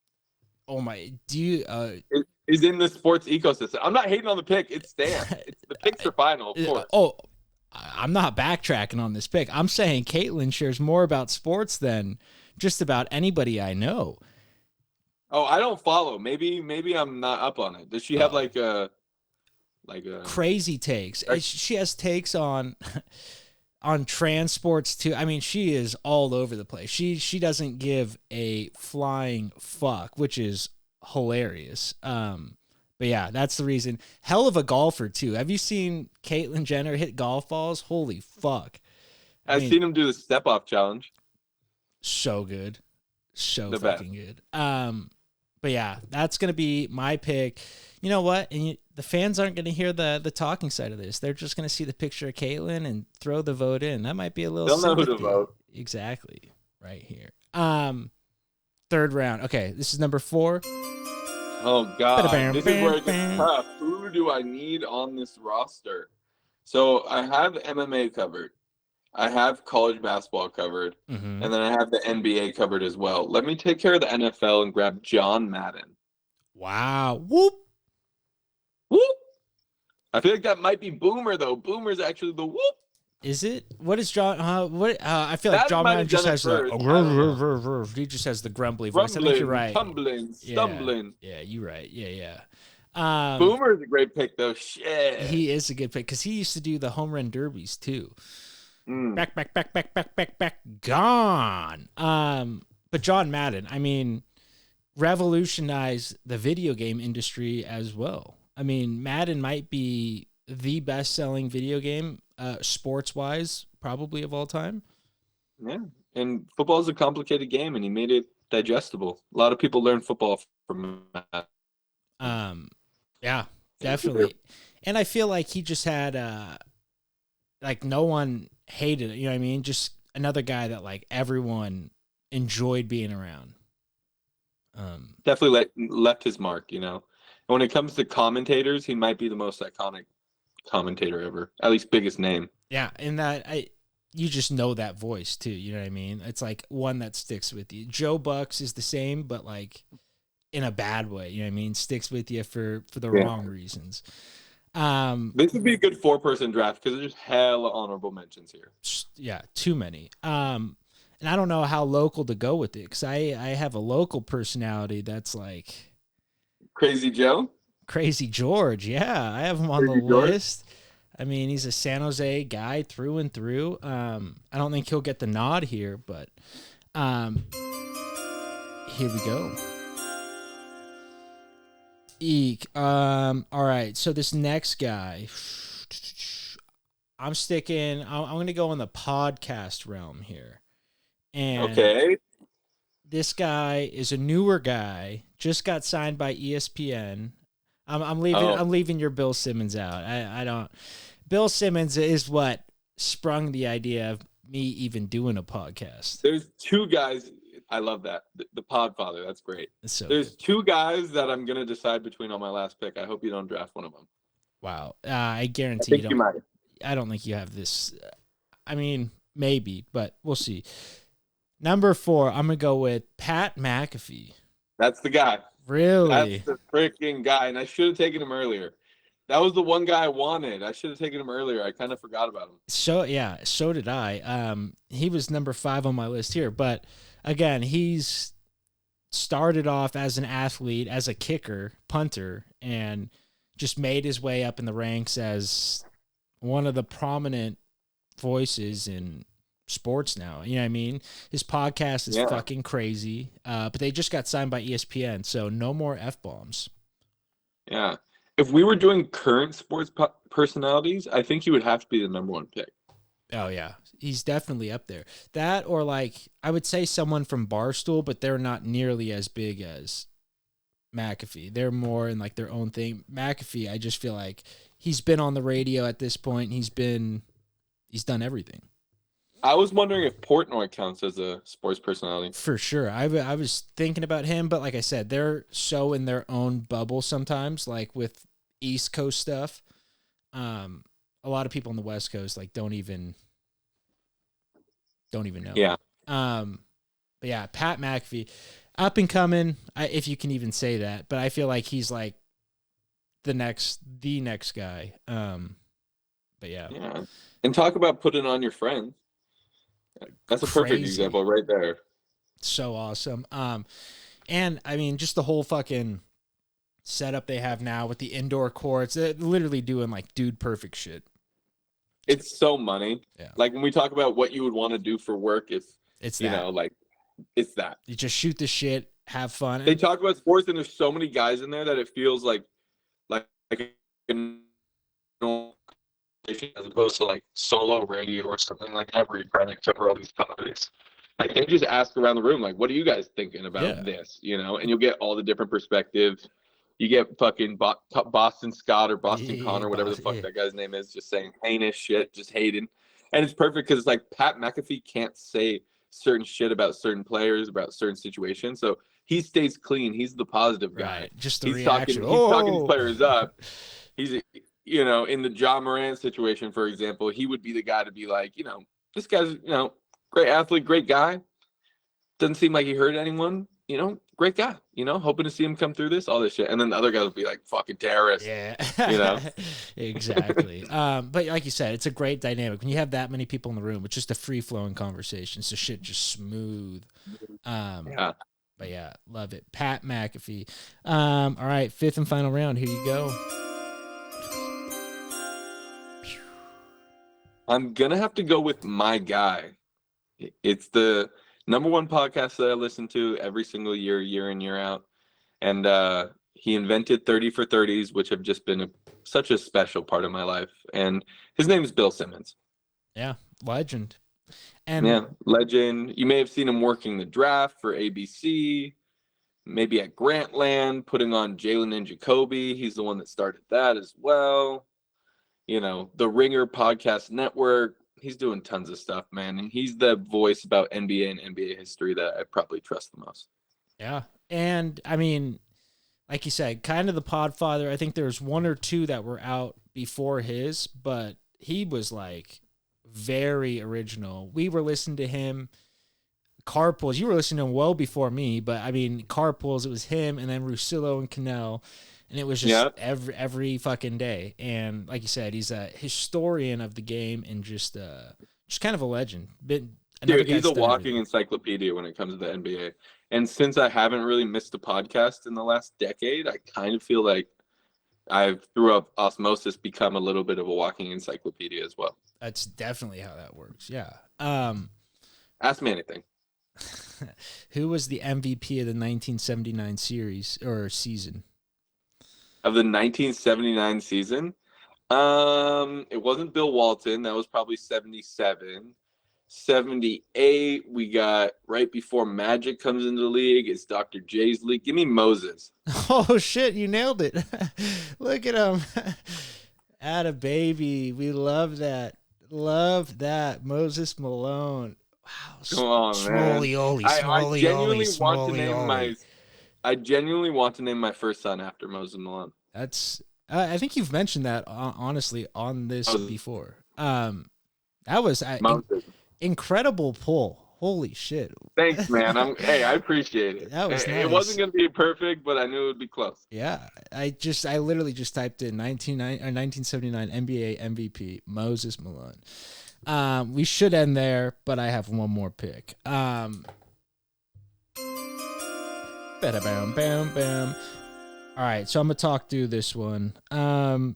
Oh my! Do you? It is in the sports ecosystem. I'm not hating on the pick. It's Stan. The picks are final, of course. Oh, I'm not backtracking on this pick. I'm saying Caitlyn shares more about sports than just about anybody I know. Oh, I don't follow. Maybe I'm not up on it. Does she have like a crazy takes? She has takes on transports too. I mean, she is all over the place. She doesn't give a flying fuck, which is hilarious. But yeah, that's the reason. Hell of a golfer too. Have you seen Caitlyn Jenner hit golf balls? Holy fuck. I've seen him do the step off challenge. So good. So the fucking best. Good. But yeah, that's going to be my pick. You know what? And the fans aren't going to hear the talking side of this. They're just going to see the picture of Caitlyn and throw the vote in. That might be a little They'll know who to vote. Exactly. Right here. Third round. Okay, this is number 4. Oh God, this is where it gets Ba-da-bam-bam-bam. tough. Who do I need on this roster? So I have MMA covered. I have college basketball covered, Mm-hmm. and then I have the NBA covered as well. Let me take care of the NFL and grab John Madden. Wow. Whoop. Whoop! I feel like that might be Boomer though. Boomer's actually the whoop. Is it? What is John? What? I feel like Madden John might Madden have just done it has the. first. I don't know. He just has the grumbly voice. I think you're Rumbling, right. tumbling, Yeah. stumbling. Yeah, you're right. Yeah. Boomer is a great pick though. Shit. He is a good pick because he used to do the home run derbies too. Mm. Back, gone. But John Madden, I mean, revolutionized the video game industry as well. I mean, Madden might be the best-selling video game, sports-wise, probably of all time. Yeah, and football is a complicated game, and he made it digestible. A lot of people learn football from that. Yeah, definitely. And I feel like he just had, like, no one hated it. You know what I mean? Just another guy that like everyone enjoyed being around. Definitely left his mark. You know, and when it comes to commentators, he might be the most iconic commentator ever, at least biggest name. Yeah, and you just know that voice too. You know what I mean? It's like one that sticks with you. Joe Bucks is the same, but like in a bad way. You know what I mean? Sticks with you for the wrong reasons. This would be a good 4-person draft because there's hella honorable mentions here. Yeah, too many. And I don't know how local to go with it because I have a local personality that's like Crazy Joe, Crazy George. Yeah, I have him on Crazy the George? list. I mean, he's a San Jose guy through and through. I don't think he'll get the nod here, but here we go. Eek. All right. So this next guy, I'm going to go in the podcast realm here. And okay. this guy is a newer guy, just got signed by ESPN. I'm leaving your Bill Simmons out. I don't. Bill Simmons is what sprung the idea of me even doing a podcast. There's 2 guys. I love that. The Podfather. That's great. There's good. 2 guys that I'm gonna decide between on my last pick. I hope you don't draft one of them. Wow. I guarantee you don't. You might. I don't think you have this. I mean, maybe, but we'll see. Number 4, I'm gonna go with Pat McAfee. That's the guy. Really? That's the freaking guy, and I should have taken him earlier. That was the one guy I wanted. I should have taken him earlier. I kind of forgot about him. So did I. He was number 5 on my list here, but again, he's started off as an athlete, as a kicker, punter, and just made his way up in the ranks as one of the prominent voices in sports now. You know what I mean? His podcast is fucking crazy. But they just got signed by ESPN, so no more F-bombs. Yeah. If we were doing current sports personalities, I think he would have to be the number 1 pick. Oh, yeah. He's definitely up there. That or, like, I would say someone from Barstool, but they're not nearly as big as McAfee. They're more in, like, their own thing. McAfee, I just feel like he's been on the radio at this point. He's done everything. I was wondering if Portnoy counts as a sports personality. For sure. I was thinking about him, but like I said, they're so in their own bubble sometimes, like with East Coast stuff. A lot of people on the West Coast like don't even know. Yeah. But yeah, Pat McAfee, up and coming, if you can even say that. But I feel like he's like the next guy. But yeah. Yeah. And talk about putting on your friend. That's a perfect example right there. So awesome. And I mean, just the whole fucking setup they have now with the indoor courts, they're literally doing like dude perfect shit. It's so money. Yeah. Like when we talk about what you would want to do for work, it's you know, like it's that. You just shoot the shit, have fun. They talk about sports and there's so many guys in there that it feels like as opposed to like solo radio or something like that where you try to cover all these topics. Like they just ask around the room, like, what are you guys thinking about this? You know, and you'll get all the different perspectives. You get fucking Boston Scott or Boston Connor, whatever the fuck that guy's name is, just saying heinous shit, just hating. And it's perfect because it's like Pat McAfee can't say certain shit about certain players, about certain situations. So he stays clean. He's the positive guy. Right. Just the He's talking. reaction. He's talking these players up. He's, you know, in the Ja Morant situation, for example, he would be the guy to be like, you know, this guy's, you know, great athlete, great guy. Doesn't seem like he hurt anyone. You know, great guy. You know, hoping to see him come through this, all this shit. And then the other guys will be like, fucking terrorist. Yeah. You know? Exactly. But like you said, it's a great dynamic. When you have that many people in the room, it's just a free-flowing conversation. So shit just smooth. Yeah. But yeah, love it. Pat McAfee. All right, fifth and final round. Here you go. I'm going to have to go with my guy. It's the number one podcast that I listen to every single year, year in, year out. And he invented 30 for 30s, which have just been such a special part of my life. And his name is Bill Simmons. Yeah, legend. And yeah, legend. You may have seen him working the draft for ABC, maybe at Grantland, putting on Jlannd and Jacoby. He's the one that started that as well. You know, the Ringer Podcast Network. He's doing tons of stuff, man. And he's the voice about NBA and NBA history that I probably trust the most. Yeah. And I mean, like you said, kind of the podfather. I think there's one or two that were out before his, but he was like very original. We were listening to him. Carpools. You were listening to him well before me, but I mean, Carpools, it was him and then Russillo and Cannell. And it was just every fucking day. And like you said, he's a historian of the game and just kind of a legend. Dude, he's a walking encyclopedia when it comes to the NBA. And since I haven't really missed a podcast in the last decade, I kind of feel like I've, through osmosis, become a little bit of a walking encyclopedia as well. That's definitely how that works. Yeah. Ask me anything. Who was the MVP of the 1979 series or season? Of the 1979 season? It wasn't Bill Walton. That was probably 77. 78, we got right before Magic comes into the league. It's Dr. J's league. Give me Moses. Oh, shit. You nailed it. Look at him. Atta baby. We love that. Love that. Moses Malone. Wow. Come on, man. I genuinely want to name my first son after Moses Malone. That's I think you've mentioned that honestly on this before. That was incredible pull. Holy shit. Thanks, man. I appreciate it. That was nice. It wasn't going to be perfect, but I knew it would be close. Yeah. I literally just typed in 1979 NBA MVP Moses Malone. We should end there, but I have one more pick. Bam, bam, bam. All right, so I'm gonna talk through this one. I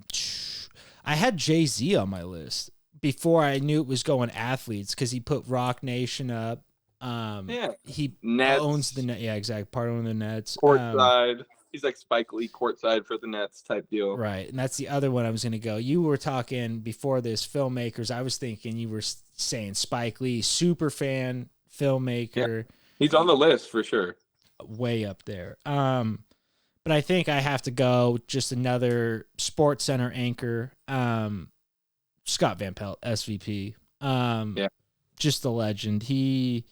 had Jay-Z on my list before I knew it was going athletes because he put Rock Nation up. He Nets. owns the net. Yeah, exactly. Part owning the Nets. Courtside. He's like Spike Lee courtside for the Nets type deal. Right, and that's the other one I was gonna go. You were talking before this filmmakers. I was thinking you were saying Spike Lee, super fan filmmaker. Yeah. He's on the list for sure. Way up there. But I think I have to go just another Sports Center anchor. Scott Van Pelt, SVP. Just a legend. He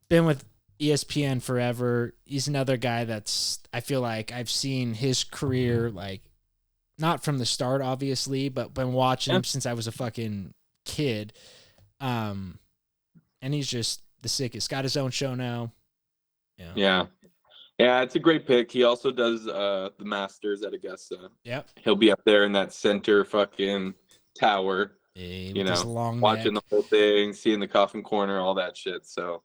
been with ESPN forever. He's another guy that's, I feel like I've seen his career, like, not from the start, obviously, but been watching him since I was a fucking kid. And he's just the sickest. Got his own show now. Yeah, it's a great pick. He also does the Masters at Augusta. Yep. He'll be up there in that center fucking tower, watching the whole thing, seeing the coffin corner, all that shit. So,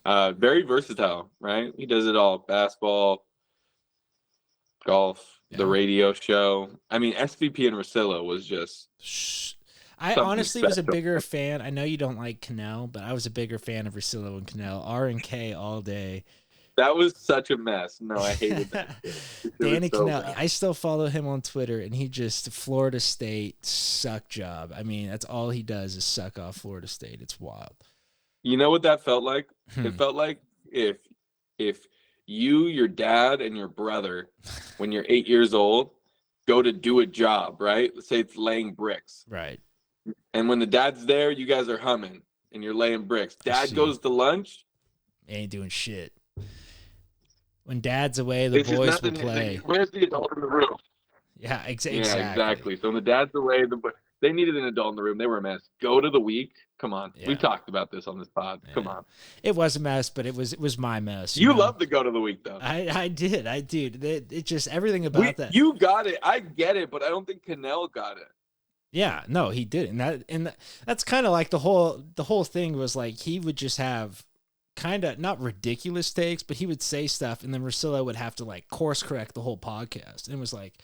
very versatile, right? He does it all: basketball, golf, the radio show. I mean, SVP and Russillo was just. I honestly was a bigger fan. I know you don't like Cannell, but I was a bigger fan of Russillo and Cannell. R and K all day. That was such a mess. No, I hated that. Danny Cannell, I still follow him on Twitter, and he just Florida State suck job. I mean, that's all he does is suck off Florida State. It's wild. You know what that felt like? It felt like if you, your dad, and your brother, when you're 8 years old, go to do a job, right? Let's say it's laying bricks. Right. And when the dad's there, you guys are humming, and you're laying bricks. Dad goes to lunch. Ain't doing shit. When dad's away, the It's just boys will nothing. play. Where's the adult in the room? Yeah, Yeah, exactly. exactly. So when the dad's away, they needed an adult in the room. They were a mess. Go to the week. Come on. Yeah. We've talked about this on this pod. Come on. It was a mess, but it was my mess. You love to go to the week, though. I did. It just everything about that. You got it. I get it, but I don't think Cannell got it. Yeah, no, he didn't. That's kind of like the whole thing was like he would just have kind of not ridiculous takes, but he would say stuff, and then Russillo would have to like course correct the whole podcast. And it was like,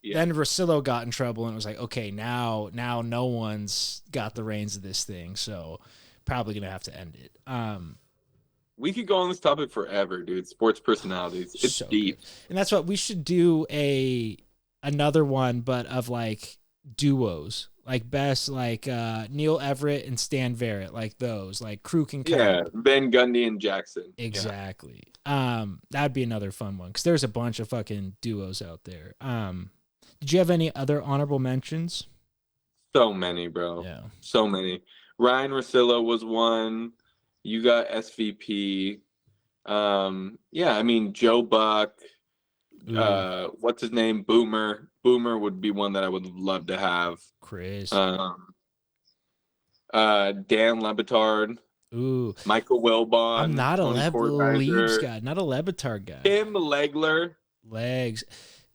then Russillo got in trouble, and it was like, okay, now no one's got the reins of this thing, so probably gonna have to end it. We could go on this topic forever, dude. Sports personalities, it's so deep, good. And that's what we should do another one, but of like duos, like best like Neil Everett and Stan Verrett, like those, like Kruk and Kyle. Yeah, Van Gundy and Jackson. Exactly. That'd be another fun one because there's a bunch of fucking duos out there. Did you have any other honorable mentions? So many, bro. Yeah, so many. Ryan Russillo was one. You got SVP. Yeah, I mean Joe Buck. What's his name? Boomer. Boomer would be one that I would love to have. Chris. Dan Lebitard. Ooh. Michael Wilbon. I'm not a Leaves guy. Not a Lebitard guy. Tim Legler. Legs.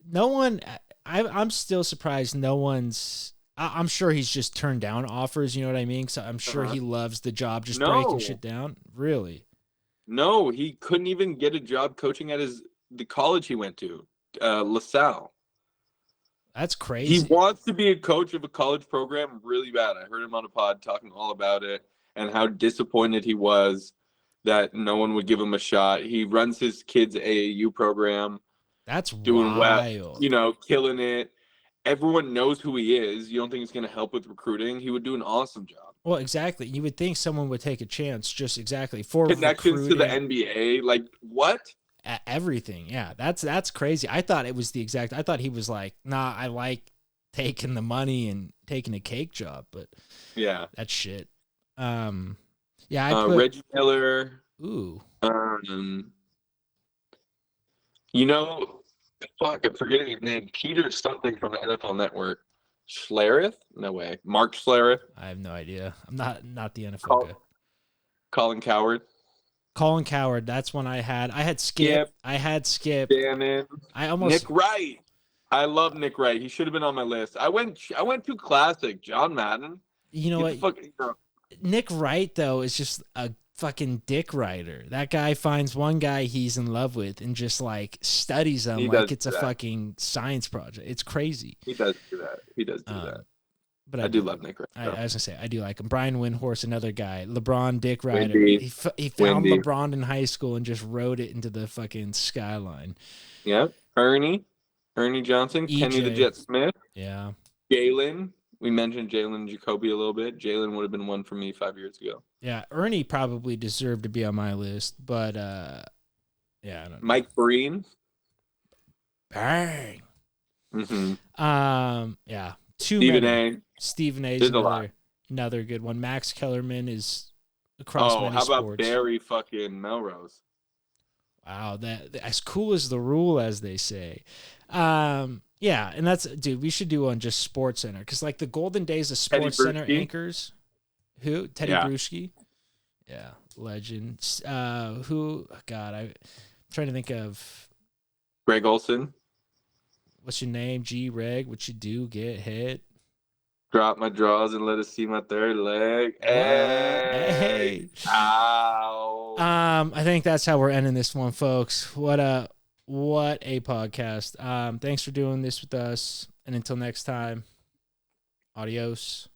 No one. I'm still surprised. No one's. I'm sure he's just turned down offers. You know what I mean? So I'm sure he loves the job, just breaking shit down. Really? No, he couldn't even get a job coaching at the college he went to, LaSalle. That's crazy. He wants to be a coach of a college program really bad. I heard him on a pod talking all about it and how disappointed he was that no one would give him a shot. He runs his kids' AAU program. That's doing wild. well, killing it. Everyone knows who he is. You don't think it's going to help with recruiting? He would do an awesome job. Well, exactly. You would think someone would take a chance just exactly for connections to the NBA. Like, what? Everything. Yeah, that's crazy. I thought it was I thought he was like, nah, I like taking the money and taking a cake job, but yeah, that's shit. Yeah, I put Reggie Miller. Ooh. Fuck, I'm forgetting his name. Peter something from the NFL Network. Schlereth? No way. Mark Schlereth? I have no idea. I'm not the NFL guy. Colin Coward. Colin Coward, that's one I had. I had Skip. Yep. I had Skip. Bannon. Nick Wright. I love Nick Wright. He should have been on my list. I went too classic. John Madden. You know what? Nick Wright, though, is just a fucking dick writer. That guy finds one guy he's in love with and just like studies them like it's a fucking science project. It's crazy. He does do that. But I do love Nick Wright. I was gonna say I do like him. Brian Windhorst, another guy. LeBron dick writer. He found LeBron in high school and just wrote it into the fucking skyline. Yeah. Ernie Johnson. EJ. Kenny the Jet Smith. Yeah. Jalen. We mentioned Jalen Jacoby a little bit. Jalen would have been one for me 5 years ago. Yeah, Ernie probably deserved to be on my list, but yeah, I don't know. Mike Breen. Bang. Mm-hmm. Yeah. Stephen A. Stephen A. is another good one. Max Kellerman is across many sports. How about Barry fucking Melrose? Wow, that as cool as the rule, as they say. Yeah, and dude, we should do on just Sports Center because like the golden days of Sports Center anchors. Who? Teddy Bruschi. Yeah, legend. Who? God, I'm trying to think of. Greg Olson. What's your name? G Reg. What you do? Get hit. Drop my draws and let us see my third leg. Hey. Ow. I think that's how we're ending this one, folks. What a podcast. Thanks for doing this with us. And until next time, adios.